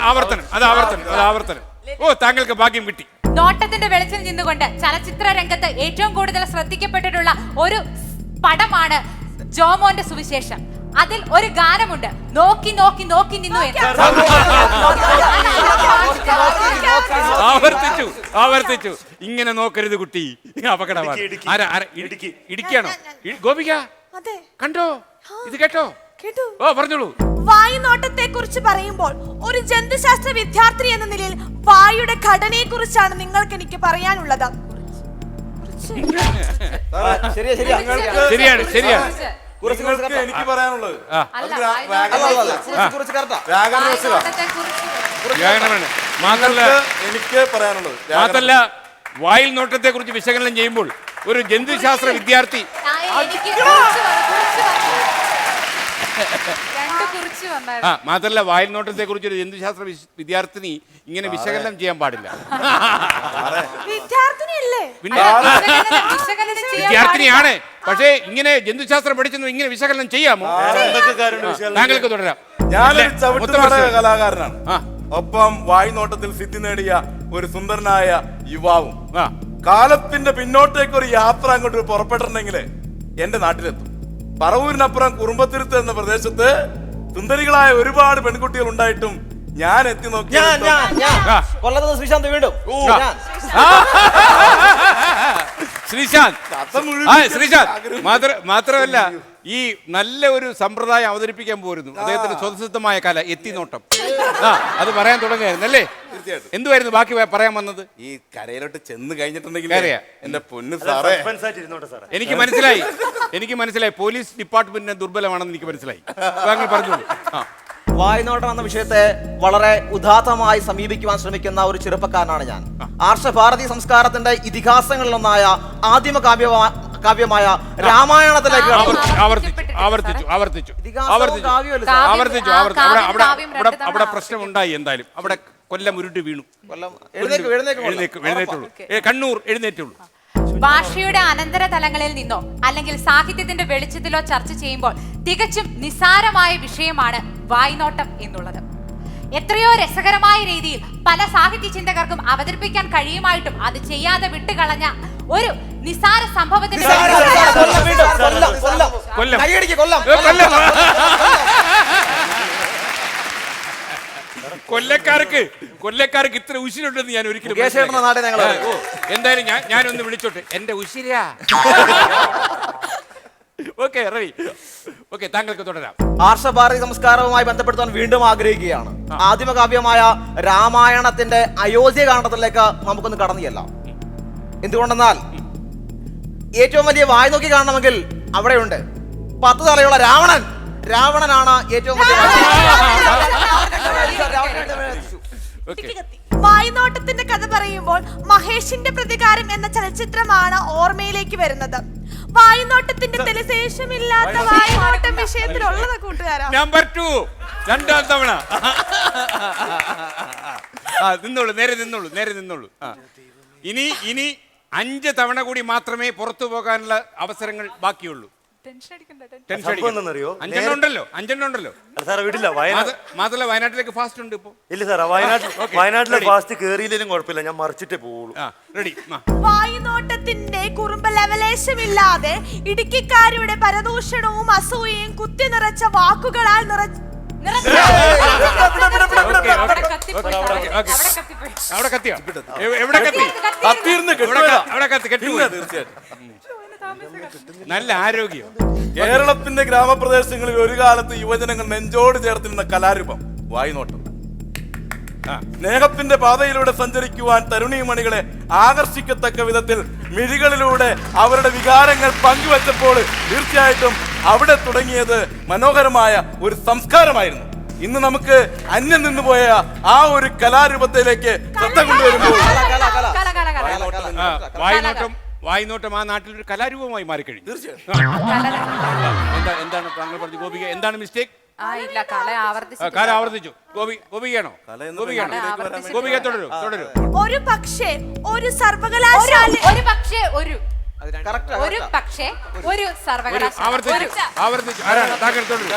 ആവർത്തനം. ഓ, താങ്കൾക്ക് ഭാഗ്യം കിട്ടി. നോട്ടത്തിന്റെ വെളിച്ചം നിന്നുകൊണ്ട് ചലച്ചിത്ര രംഗത്ത് ഏറ്റവും കൂടുതൽ ശ്രദ്ധിക്കപ്പെട്ടിട്ടുള്ള ഒരു പടമാണ് ജോമോന്റെ സുവിശേഷം. അതിൽ ഒരു ഗാനമുണ്ട്, നോക്കി നോക്കി നോക്കി നിന്നു എന്ന്. ആവർത്തിച്ചു. ഇങ്ങനെ നോക്കരുത് കുട്ടി, അപകടമാണ്. ഇടിക്കാണോ? ഗോപിക കണ്ടോ? ഇത് കേട്ടോ? ഓ, പറഞ്ഞോളൂ. വായുനോട്ടത്തെ കുറിച്ച് പറയുമ്പോൾ ഒരു ജന്തുശാസ്ത്ര വിദ്യാർത്ഥി എന്ന നിലയിൽ വായുടെ ഘടനയെ കുറിച്ചാണ് നിങ്ങൾക്ക് എനിക്ക് പറയാനുള്ളത്. ശരിയാണ്. എനിക്ക് പറയാനുള്ളത് മാത്രല്ല എനിക്ക് പറയാനുള്ളത് മാത്രല്ല വായിൽ നോട്ടത്തെ കുറിച്ച് വിശകലനം ചെയ്യുമ്പോൾ ഒരു ജന്തുശാസ്ത്ര വിദ്യാർത്ഥി മാത്രല്ല വായിൽ നോട്ടത്തെ കുറിച്ച് ഒരു ജന്തുശാസ്ത്ര വിദ്യാർത്ഥിനി ഇങ്ങനെ വിശകലനം ചെയ്യാൻ പാടില്ല. വിദ്യാർത്ഥിനിയാണ്, പക്ഷേ ഇങ്ങനെ ജന്തുശാസ്ത്രം പഠിച്ചെന്ന് ഇങ്ങനെ വിശകലനം ചെയ്യാമോ? താങ്കൾക്ക് തുടരാം. ഞാനൊരു ചവിട്ടുനാടക കലാകാരനാണ്, ഒപ്പം വായ്നോട്ടത്തിൽ സിദ്ധി നേടിയ ഒരു സുന്ദരനായ യുവാവും. കാലത്തിന്റെ പിന്നോട്ടേക്ക് ഒരു യാത്ര അങ്ങോട്ട് പുറപ്പെട്ടിട്ടുണ്ടെങ്കിൽ എന്റെ നാട്ടിലെത്തും. പറവൂരിനപ്പുറം കുറുമ്പത്തിരുത്ത് എന്ന പ്രദേശത്ത് സുന്ദരികളായ ഒരുപാട് പെൺകുട്ടികൾ ഉണ്ടായിട്ടും ഞാൻ എത്തി നോക്കി. ശ്രീശാന്ത് വീണ്ടും ശ്രീശാന്ത് മാത്രമല്ല ഈ നല്ല ഒരു സമ്പ്രദായം അവതരിപ്പിക്കാൻ പോരുന്നു. അദ്ദേഹത്തിന്റെ സ്വതസിദ്ധമായ കല എത്തിനോട്ടം. അത് പറയാൻ തുടങ്ങുകയായിരുന്നു അല്ലേ? തീർച്ചയായിട്ടും. എന്തുവായിരുന്നു ബാക്കി പറയാൻ വന്നത്? ഈ കരയിലോട്ട് ചെന്ന് കഴിഞ്ഞിട്ടുണ്ടെങ്കിൽ കരയാ? എന്റെ പൊന്നു സാറേ, എനിക്ക് മനസ്സിലായി പോലീസ് ഡിപ്പാർട്ട്മെന്റിന് ദുർബലമാണെന്ന് എനിക്ക് മനസ്സിലായി. താങ്കൾ പറഞ്ഞോളൂ. വായ്നോട്ടം എന്ന വിഷയത്തെ വളരെ ഉദാത്തമായി സമീപിക്കുവാൻ ശ്രമിക്കുന്ന ഒരു ചെറുപ്പക്കാരനാണ് ഞാൻ. ആർഷഭാരതീയ സംസ്കാരത്തിന്റെ ഇതിഹാസങ്ങളിലൊന്നായ ആദിമ കാവ്യമായ രാമായണത്തിലേക്ക് അവിടെ പ്രശ്നമുണ്ടായി. എന്തായാലും അവിടെ കൊല്ലം ഉരുട്ടി വീണു. എഴുന്നേറ്റുള്ളൂ. കണ്ണൂർ എഴുന്നേറ്റുള്ളൂ. ഭാഷയുടെ അനന്തര തലങ്ങളിൽ നിന്നോ അല്ലെങ്കിൽ സാഹിത്യത്തിന്റെ വെളിച്ചത്തിലോ ചർച്ച ചെയ്യുമ്പോൾ തികച്ചും നിസ്സാരമായ വിഷയമാണ് വായ്നോട്ടം എന്നുള്ളത്. എത്രയോ രസകരമായ രീതിയിൽ പല സാഹിത്യ ചിന്തകർക്കും അവതരിപ്പിക്കാൻ കഴിയുമായിട്ടും അത് ചെയ്യാതെ വിട്ടുകളഞ്ഞ ഒരു നിസ്സാര സംഭവത്തിന്റെ കൊല്ലക്കാർക്ക് ഇത്ര ഉശിരുണ്ടെന്ന് ഞാൻ ഒരിക്കലും. എന്തായാലും ഞാനൊന്ന് വിളിച്ചോട്ടെ. എന്റെ ഉശിരാ. ഓക്കെ റവി, ഓക്കെ താങ്കൾക്ക് തുടരാം. ആർഷഭാരതി സംസ്കാരവുമായി ബന്ധപ്പെടുത്താൻ വീണ്ടും ആഗ്രഹിക്കുകയാണ്. ആദിമകാവ്യമായ രാമായണത്തിന്റെ അയോധ്യ കാണ്ഡത്തിലേക്ക് നമുക്കൊന്ന് കടന്നു ചെല്ലാം. എന്തുകൊണ്ടെന്നാൽ ഏറ്റവും വലിയ വായി നോക്കി കാണണമെങ്കിൽ അവിടെയുണ്ട് 10 തലയുള്ള രാവണനാണ് ഏറ്റവും വലിയ. വായ്നോട്ടത്തിന്റെ കഥ പറയുമ്പോൾ മഹേഷിന്റെ പ്രതികാരം എന്ന ചലച്ചിത്രമാണ് ഓർമ്മയിലേക്ക് വരുന്നത്. വായ്നോട്ടത്തിന്റെ തെളിശേഷമില്ലാത്ത വായ്നോട്ടം വിഷയത്തിലുള്ളത് കൂട്ടുകാരാ. നമ്പർ 2 രണ്ടാം തവണ. നിന്നോളൂ, നേരെ നിന്നോളൂ. ഇനി 5 തവണ കൂടി മാത്രമേ പുറത്തു പോകാനുള്ള അവസരങ്ങൾ ബാക്കിയുള്ളൂ. അഞ്ചെണ്ണം ഉണ്ടല്ലോ. മാത്രമല്ല വയനാട്ടിലേക്ക് ഫാസ്റ്റ് ഉണ്ട് ഇപ്പൊ. ഇല്ല സാർ, വയനാട്ടിലെ ഫാസ്റ്റ് കേറിയില്ലേലും കുഴപ്പമില്ല, ഞാൻ മറിച്ചിട്ടേ പോവുള്ളൂ. റെഡി. വായ്നോട്ടത്തിന്റെ കുറുമ്പ ലവലേശമില്ലാതെ ഇടുക്കിക്കാരുടെ പരദൂഷണവും അസൂയയും കുത്തി നിറച്ച വാക്കുകളാൽ നല്ല ആരോഗ്യം. കേരളത്തിന്റെ ഗ്രാമപ്രദേശങ്ങളിൽ ഒരു കാലത്ത് യുവജനങ്ങൾ നെഞ്ചോട് ചേർത്തിരുന്ന കലാരൂപം വായ്നോട്ടം. സ്നേഹത്തിന്റെ പാതയിലൂടെ സഞ്ചരിക്കുവാൻ തരുണീമണികളെ ആകർഷിക്കത്തക്ക വിധത്തിൽ മിഴികളിലൂടെ അവരുടെ വികാരങ്ങൾ പങ്കുവച്ചപ്പോൾ തീർച്ചയായിട്ടും അവിടെ തുടങ്ങിയത് മനോഹരമായ ഒരു സംസ്കാരമായിരുന്നു. ഇന്ന് നമുക്ക് അന്യം നിന്നുപോയ ആ ഒരു കലാരൂപത്തിലേക്ക് ശ്രദ്ധ കൊണ്ടുവരുമ്പോൾ വായ്നോട്ടം ആ നാട്ടിലൊരു കലാരൂപമായി മാറിക്കഴിഞ്ഞു. തീർച്ചയായും. എന്താണ് താങ്കൾ പറഞ്ഞു ഗോപിക? എന്താണ് മിസ്റ്റേക്ക്? കല ആവർത്തിച്ചു. ഗോപികയാണോ? ഗോപിക തുടരൂ. ഒരു പക്ഷേ ഒരു സർവകലാശാല ആവർത്തിച്ചു. ആരാണ്? താങ്കൾ തുടരൂ.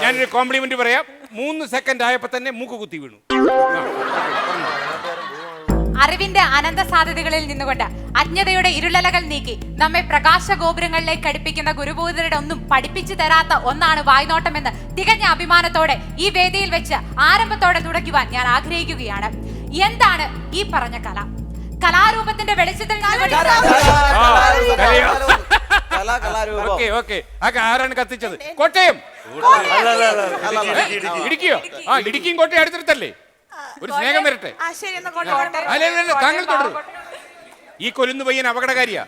ഞാനൊരു കോംപ്ലിമെന്റ് പറയാം. 3 സെക്കൻഡ് ആയപ്പോ തന്നെ മൂക്ക് കുത്തി വീണു. അറിവിന്റെ അനന്ത സാധ്യതകളിൽ നിന്നുകൊണ്ട് അജ്ഞതയുടെ ഇരുളലകൾ നീക്കി നമ്മെ പ്രകാശ ഗോപുരങ്ങളിലേക്ക് അടുപ്പിക്കുന്ന ഗുരുബോധരുടെ ഒന്നും പഠിപ്പിച്ചു തരാത്ത ഒന്നാണ് വായ്നോട്ടമെന്ന് തികഞ്ഞ അഭിമാനത്തോടെ ഈ വേദിയിൽ വെച്ച് ആരംഭത്തോടെ തുടയ്ക്കുവാൻ ഞാൻ ആഗ്രഹിക്കുകയാണ്. എന്താണ് ഈ പറഞ്ഞ കല? കലാരൂപത്തിന്റെ വെളിച്ചത്തിൽ ആരാണ് കത്തിച്ചത്? കോട്ടയം. ഇടുക്കിയോ? ഇടുക്കിയും കോട്ടയം അടുത്തടുത്തല്ലേ? ഒരു സ്നേഹം വരട്ടെ. അല്ല, താങ്കൾ തുടരും. ഈ കൊല്ലുന്ന പയ്യൻ അപകടകാരിയാ.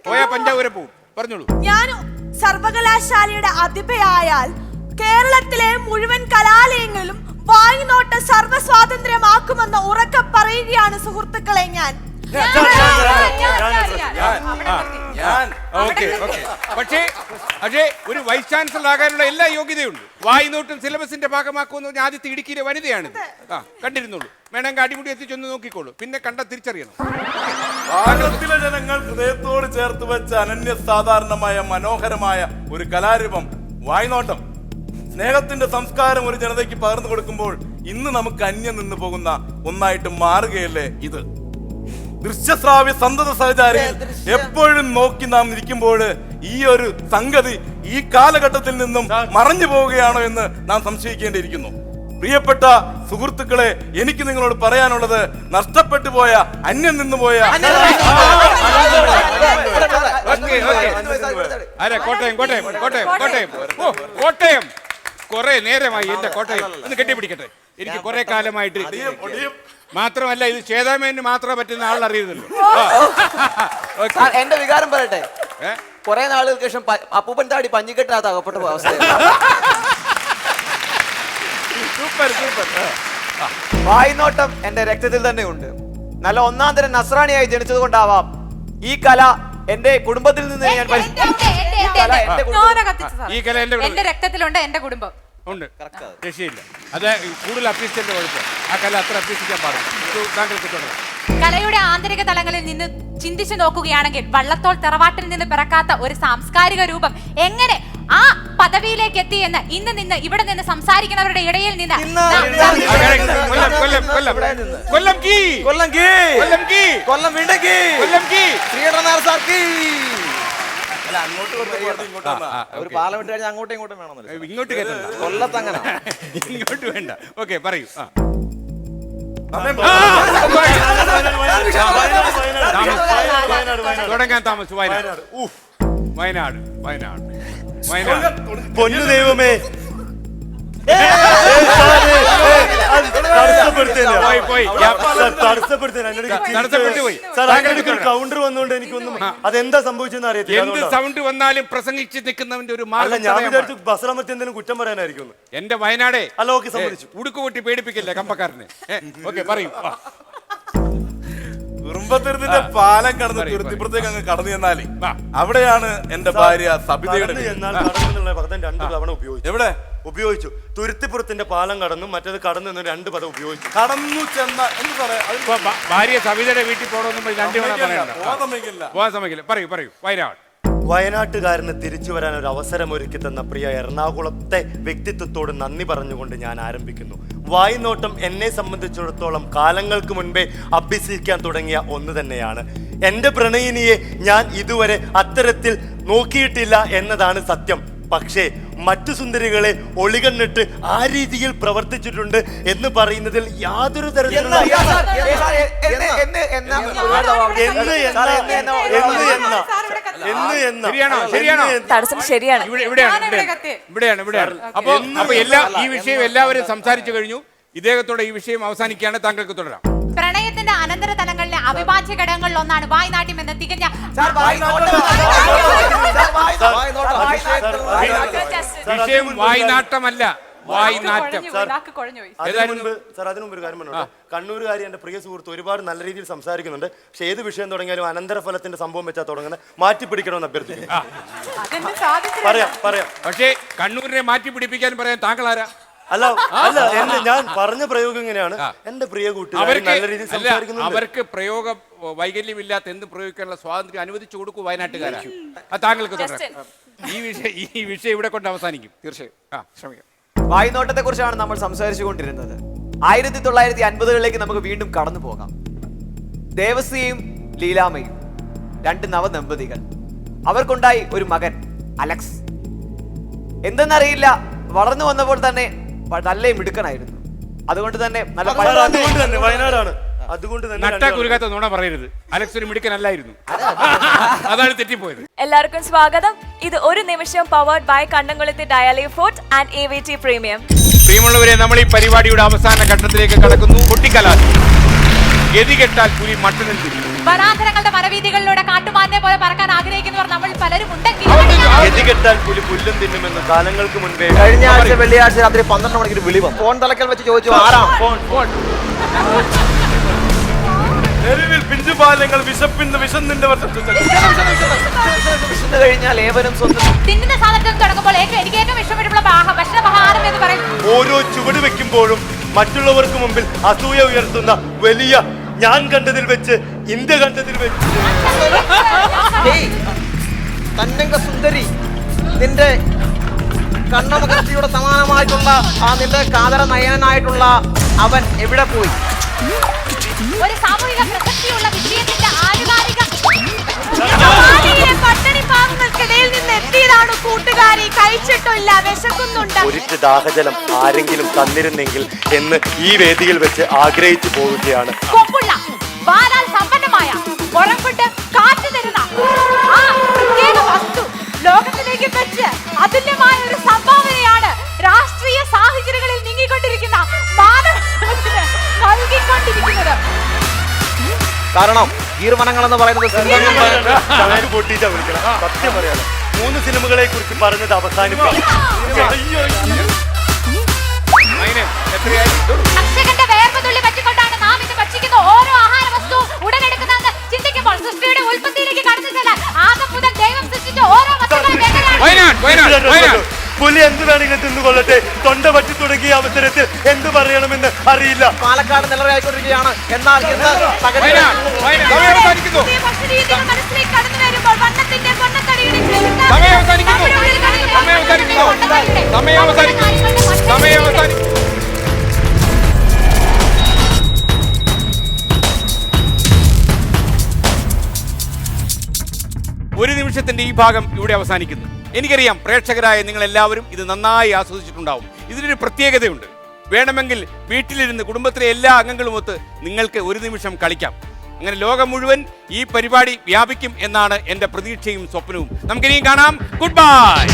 പോയാ പഞ്ചാബ് പോവും. പറഞ്ഞോളൂ. ഞാൻ സർവകലാശാലയുടെ അധിപയായാൽ കേരളത്തിലെ മുഴുവൻ കലാലയങ്ങളിലും വായ്നോട്ട സർവ്വ സ്വാതന്ത്ര്യമാക്കുമെന്ന് ഉറക്ക പറയുകയാണ് സുഹൃത്തുക്കളെ ഞാൻ. Okay okay. പക്ഷേ ഒരു വൈസ് ചാൻസലർ ആകാനുള്ള എല്ലാ യോഗ്യതയുണ്ട്. വായിനോട്ടും സിലബസിന്റെ ഭാഗമാക്കുമെന്ന് പറഞ്ഞാൽ ആദ്യത്തെ ഇടുക്കിയിലെ വനിതയാണിത്. കണ്ടിരുന്നുള്ളൂ. വേണമെങ്കിൽ അടിമുടി എത്തിച്ചൊന്ന് നോക്കിക്കോളൂ. പിന്നെ കണ്ട തിരിച്ചറിയണം. ഭാരതത്തിലെ ജനങ്ങൾ ഹൃദയത്തോട് ചേർത്ത് വെച്ച അനന്യ സാധാരണമായ മനോഹരമായ ഒരു കലാരൂപം വായ്നോട്ടം. സ്നേഹത്തിന്റെ സംസ്കാരം ഒരു ജനതയ്ക്ക് പകർന്നു കൊടുക്കുമ്പോൾ ഇന്ന് നമുക്ക് അന്യം നിന്ന് പോകുന്ന ഒന്നായിട്ട് മാറുകയല്ലേ ഇത്. ദൃശ്യശ്രാവ്യ സന്തത സഹചാരികൾ എപ്പോഴും നോക്കി നാം ഇരിക്കുമ്പോൾ ഈ ഒരു സംഗതി ഈ കാലഘട്ടത്തിൽ നിന്നും മറഞ്ഞു പോവുകയാണോ എന്ന് നാം സംശയിക്കേണ്ടിയിരിക്കുന്നു. പ്രിയപ്പെട്ട സുഹൃത്തുക്കളെ, എനിക്ക് നിങ്ങളോട് പറയാനുള്ളത്, നഷ്ടപ്പെട്ടു പോയ, അന്യം നിന്ന് പോയ കോട്ടയം കുറെ നേരമായി. എന്റെ കോട്ടയം ഒന്ന് കെട്ടിപ്പിടിക്കട്ടെ. എനിക്ക് കുറെ കാലമായിട്ട് മാത്രമല്ല, ഇത് ചേതാമേന് മാത്രമേ പറ്റുന്ന ആളറിയുന്നല്ലോ. എന്റെ വികാരം പറയട്ടെ, കുറെ നാളുകൾക്ക് ശേഷം അപ്പൂപ്പൻ താടി പഞ്ഞിക്കെട്ടിനകത്ത് അകപ്പെട്ട അവസ്ഥ. വായ്നോട്ടം എന്റെ രക്തത്തിൽ തന്നെ ഉണ്ട്. നല്ല ഒന്നാം തരം നസ്രാണിയായി ജനിച്ചത് കൊണ്ടാവാം ഈ കല എന്റെ കുടുംബത്തിൽ നിന്ന് ഞാൻ എന്റെ രക്തത്തിലുണ്ട്, എന്റെ കുടുംബം ഉണ്ട്. രക്ഷയില്ല. അത് കൂടുതൽ അഭ്യസിച്ചതിന്റെ കുഴപ്പം. ആ കല അത്ര അഭ്യസിക്കാൻ പാടില്ല. കലയുടെ ആന്തരിക തലങ്ങളിൽ നിന്ന് ചിന്തിച്ചു നോക്കുകയാണെങ്കിൽ വള്ളത്തോൾ തറവാട്ടിൽ നിന്ന് പിറക്കാത്ത ഒരു സാംസ്കാരിക രൂപം എങ്ങനെ ആ പദവിയിലേക്ക് എത്തി എന്ന് ഇന്ന് നിന്ന് ഇവിടെ നിന്ന് സംസാരിക്കുന്നവരുടെ ഇടയിൽ നിന്ന് ഒരു പാർലമെന്റ് കഴിഞ്ഞാൽ അങ്ങോട്ടും ഇങ്ങോട്ടും വേണമെന്നല്ലോ. ഇങ്ങോട്ട് കൊല്ലത്തങ്ങനെ ഇങ്ങോട്ട് വേണ്ട. ഓക്കെ, പറയൂ. തുടങ്ങാൻ താമസിച്ചു. വയനാട്. പൊന്നു ദൈവമേ, കൗണ്ടർ വന്നുകൊണ്ട് എനിക്കൊന്നും അതെന്താ സംഭവിച്ചെന്ന് അറിയത്തില്ല. എന്ത് സൗണ്ട് വന്നാലും പ്രസംഗിച്ച് നിൽക്കുന്നവന്റെ ഒരു മാർഗ്ഗം. ഞാൻ വിചാരിച്ചു ബസ്റാമത്തെ എന്തെങ്കിലും കുറ്റം പറയാനായിരിക്കും. എന്റെ വയനാടേ, അല്ല ഓക്കെ, സമ്മതിച്ചു. ഉടുക്കുപൊട്ടി പേടിപ്പിക്കില്ലേ കമ്പക്കാരന്. ഓക്കെ, പറയൂ. കുറുമ്പത്തൂരത്തിന്റെ പാലം കടന്ന് തുരുത്തിപ്പുറത്തേക്ക് അങ്ങ് കടന്നു ചെന്നാലേ അവിടെയാണ് എന്റെ ഭാര്യ സബിതയുടെ. രണ്ട് തവണ ഉപയോഗിച്ചു. എവിടെ ഉപയോഗിച്ചു? തുരുത്തിപ്പുറത്തിന്റെ പാലം കടന്നു, മറ്റേത് കടന്നു, രണ്ട് പദം ഉപയോഗിച്ചു. കടന്നു ചെന്ന എന്ന് പറയാം. ഭാര്യ സബിതയുടെ വീട്ടിൽ പോകണമെന്ന് പോകാൻ സമ്മതിക്കില്ല. പറയൂ. വയനാട്ടുകാരന് തിരിച്ചു വരാൻ ഒരു അവസരം ഒരുക്കി തന്ന പ്രിയ എറണാകുളത്തെ വ്യക്തിത്വത്തോട് നന്ദി പറഞ്ഞുകൊണ്ട് ഞാൻ ആരംഭിക്കുന്നു. വായ്നോട്ടം എന്നെ സംബന്ധിച്ചിടത്തോളം കാലങ്ങൾക്ക് മുൻപേ അഭ്യസിക്കാൻ തുടങ്ങിയ ഒന്ന് തന്നെയാണ്. എൻ്റെ പ്രണയിനിയെ ഞാൻ ഇതുവരെ അത്തരത്തിൽ നോക്കിയിട്ടില്ല എന്നതാണ് സത്യം. പക്ഷേ മറ്റു സുന്ദരികളെ ഒളികണ്ണിട്ട് ആ രീതിയിൽ പ്രവർത്തിച്ചിട്ടുണ്ട് എന്ന് പറയുന്നതിൽ യാതൊരു തരത്തിലുള്ള ഇവിടെയാണ്. അപ്പൊ ഈ വിഷയം എല്ലാവരും സംസാരിച്ചു കഴിഞ്ഞു. ഇദ്ദേഹത്തോടെ ഈ വിഷയം അവസാനിക്കുകയാണ്. താങ്കൾക്ക് തുടരാം. പ്രണയത്തിന്റെ അനന്തര തലങ്ങളിലെ അവിഭാജ്യ ഘടകങ്ങളിൽ ഒന്നാണ് വായ്നാട്യം എന്ന തികഞ്ഞ വിഷയം വായ്നാട്ടമല്ല, വായ്നാറ്റം. അതിനു മുമ്പ് ഒരു കാര്യം പറഞ്ഞു. കണ്ണൂരുകാരി എന്റെ പ്രിയ സുഹൃത്ത് ഒരുപാട് നല്ല രീതിയിൽ സംസാരിക്കുന്നുണ്ട്. പക്ഷെ ഏത് വിഷയം തുടങ്ങിയാലും അനന്തരഫലത്തിന്റെ സംഭവം വെച്ചാൽ തുടങ്ങുന്നത് മാറ്റിപ്പിടിക്കണമെന്ന് അഭ്യർത്ഥിക്കുന്നു. പറയാം. പക്ഷേ കണ്ണൂരിനെ മാറ്റിപ്പിടിപ്പിക്കാൻ പറയാൻ താങ്കൾ ആരാ? അല്ല ഞാൻ പറഞ്ഞ പ്രയോഗം ഇങ്ങനെയാണ്. എന്റെ പ്രിയ കൂട്ടുകാർ നല്ല രീതിയിൽ സംസാരിക്കുന്നു. അവർക്ക് പ്രയോഗ വൈകല്യമില്ലാത്ത എന്ത് പ്രയോഗിക്കാനുള്ള സ്വാതന്ത്ര്യം അനുവദിച്ചു കൊടുക്കൂ വയനാട്ടുകാരാ. താങ്കൾക്ക് ഈ വിഷയം ഇവിടെ കൊണ്ട് അവസാനിക്കും. തീർച്ചയായും ശ്രമിക്കാം. വായ്നോട്ടത്തെ കുറിച്ചാണ് നമ്മൾ സംസാരിച്ചു കൊണ്ടിരുന്നത്. 1950കളിലേക്ക് നമുക്ക് വീണ്ടും കടന്നു പോകാം. ദേവസിയും ലീലാമയും, രണ്ട് നവദമ്പതികൾ. അവർക്കുണ്ടായി ഒരു മകൻ അലക്സ്. എന്തെന്നറിയില്ല, വളർന്നു വന്നപ്പോൾ തന്നെ നല്ല മിടുക്കനായിരുന്നു. അതുകൊണ്ട് തന്നെ വയനാടാണ്. അതുകൊണ്ട് നട്ടാക്കുരുകാത്ത നുണ പറയരുത്. അലക്സ് ഒരു മിടുക്കനല്ലായിരുന്നു, അതാണ് തെറ്റിപ്പോയത്. എല്ലാവർക്കും സ്വാഗതം. ഇത് ഒരു നിമിഷം പവർഡ് ബൈ കണ്ണംകുളത്തെ daily food and AVT premium. പ്രിയമുള്ളവരെ, നമ്മൾ ഈ പരിപാടിയുടെ അവസാന ഘട്ടത്തിലേക്ക് കടക്കുന്നു. പൊട്ടിക്കലാശം. ഗതികെട്ടാൽ പുലി മട്ടനിൽ തിരിയും. വനാന്തരങ്ങളുടെ വനവീതികളിലൂടെ കാട്ടുമാനിനെ പോലെ പറക്കാൻ ആഗ്രഹിക്കുന്നവർ നമ്മൾ പലരും ഉണ്ടെങ്കിൽ ഗതികെട്ടാൽ പുലി പുല്ലും തിന്നുമെന്ന് കാലങ്ങൾക്ക് മുൻപേ കഴിഞ്ഞ ആഴ്ച വെള്ളിയാഴ്ച രാത്രി 12 മണിക്ക് വിളി വന്നു. ഫോൺ തലക്കൽ വെച്ച് ചോദിച്ചു, ആരാ? ഫോൺ തെരുവിൽ പിഞ്ചുപാലങ്ങൾ വിശപ്പിന്ന് വിശന്നിന്റെ വർഷം വിശന്നു കഴിഞ്ഞാൽ ഏവരും സ്വന്തം തിന്നുന്ന സാധനത്തിൽ തുടങ്ങുമ്പോൾ എനിക്ക് ഏറ്റവും ഇഷ്ടപ്പെട്ടുള്ള ഭക്ഷണപഹാരം എന്ന് പറയും. ഓരോ ചുവട് വെക്കുമ്പോഴും മറ്റുള്ളവർക്ക് മുമ്പിൽ അസൂയ ഉയർത്തുന്ന വലിയ ഞാൻ കണ്ടതിൽ വെച്ച് ഇന്ത്യ കണ്ടതിൽ വെച്ച് തന്നംഗ സുന്ദരി, നിന്റെ കണ്ണമകർത്തിയുടെ സമാനമായിട്ടുള്ള ആ നിന്റെ കാതര നയനായിട്ടുള്ള അവൻ എവിടെ പോയി? ഒരു സാമൂഹിക പ്രസക്തിയുള്ള വിഷയത്തിന്റെ ആനുകാലിക പട്ടണി പാവങ്ങൾക്കിടയിൽ നിന്ന് എത്തിയതാണ് കൂട്ടുകാരി. കഴിച്ചിട്ടില്ല, വിശക്കുന്നുണ്ട്. ഒരിറ്റ് ദാഹജലം ആരെങ്കിലും തന്നിരുന്നെങ്കിൽ എന്ന് ഈ വേദിയിൽ വെച്ച് ആഗ്രഹിച്ചു പോവുകയാണ്. കൊമ്പുള്ള വാലാൽ സമ്പന്നമായ പുറംകൊണ്ട് കാറ്റ് തരുന്ന ആ പ്രത്യേക വസ്തു ലോകത്തിലേക്ക് വെച്ച് അതുല്യമായ ഒരു സംഭാവനയാണ് രാഷ്ട്രീയ സാഹചര്യങ്ങളിൽ നീങ്ങിക്കൊണ്ടിരിക്കുന്ന മാനവത്തിന് നൽകിക്കൊണ്ടിരിക്കുന്നത്. കാരണം ഗീർവനങ്ങൾ എന്ന് പറയുന്നത് ചാനൽ പൊട്ടിയിട്ടാ വിളിക്കണം. സത്യം പറയാലോ, 3 സിനിമകളെ കുറിച്ച് പറഞ്ഞത് അവസാനിപ്പിക്കും. കർഷകന്റെ വേർപതുള്ളി പറ്റിക്കൊണ്ടാണ് നാം ഇന്ന് ഭക്ഷിക്കുന്ന ഓരോ ആഹാര വസ്തു ഉടലെടുക്കുന്നതെന്ന് ചിന്തിക്കുമ്പോൾ സൃഷ്ടിയുടെ ഉൽപ്പത്തിയിലേക്ക് കടന്നു ചെല്ലാൻ ആദ്യം മുതൽ ദൈവം സൃഷ്ടിച്ച ഓരോ വസ്തുക്കളും പുലി എന്ത് വേണമെങ്കിലും തിന്നുകൊള്ളട്ടെ. തൊണ്ട പറ്റി തുടങ്ങിയ അവസരത്തിൽ എന്ത് പറയണമെന്ന് അറിയില്ല. പാലക്കാട് നിലവിലായിക്കൊണ്ടിരിക്കുകയാണ്. എന്നാൽ ഇന്ന് മനസ്സിലേക്ക് കടന്നു വരുമ്പോൾ വണ്ണത്തിന്റെ പൊന്നത്തടിയുടെ ഒരു നിമിഷത്തിന്റെ ഈ ഭാഗം ഇവിടെ അവസാനിക്കുന്നു. എനിക്കറിയാം പ്രേക്ഷകരായ നിങ്ങൾ എല്ലാവരും ഇത് നന്നായി ആസ്വദിച്ചിട്ടുണ്ടാവും. ഇതിനൊരു പ്രത്യേകതയുണ്ട്. വേണമെങ്കിൽ വീട്ടിലിരുന്ന് കുടുംബത്തിലെ എല്ലാ അംഗങ്ങളുമൊത്ത് നിങ്ങൾക്ക് ഒരു നിമിഷം കളിക്കാം. അങ്ങനെ ലോകം മുഴുവൻ ഈ പരിപാടി വ്യാപിക്കും എന്നാണ് എൻ്റെ പ്രതീക്ഷയും സ്വപ്നവും. നമുക്കിനിയും കാണാം. Good bye.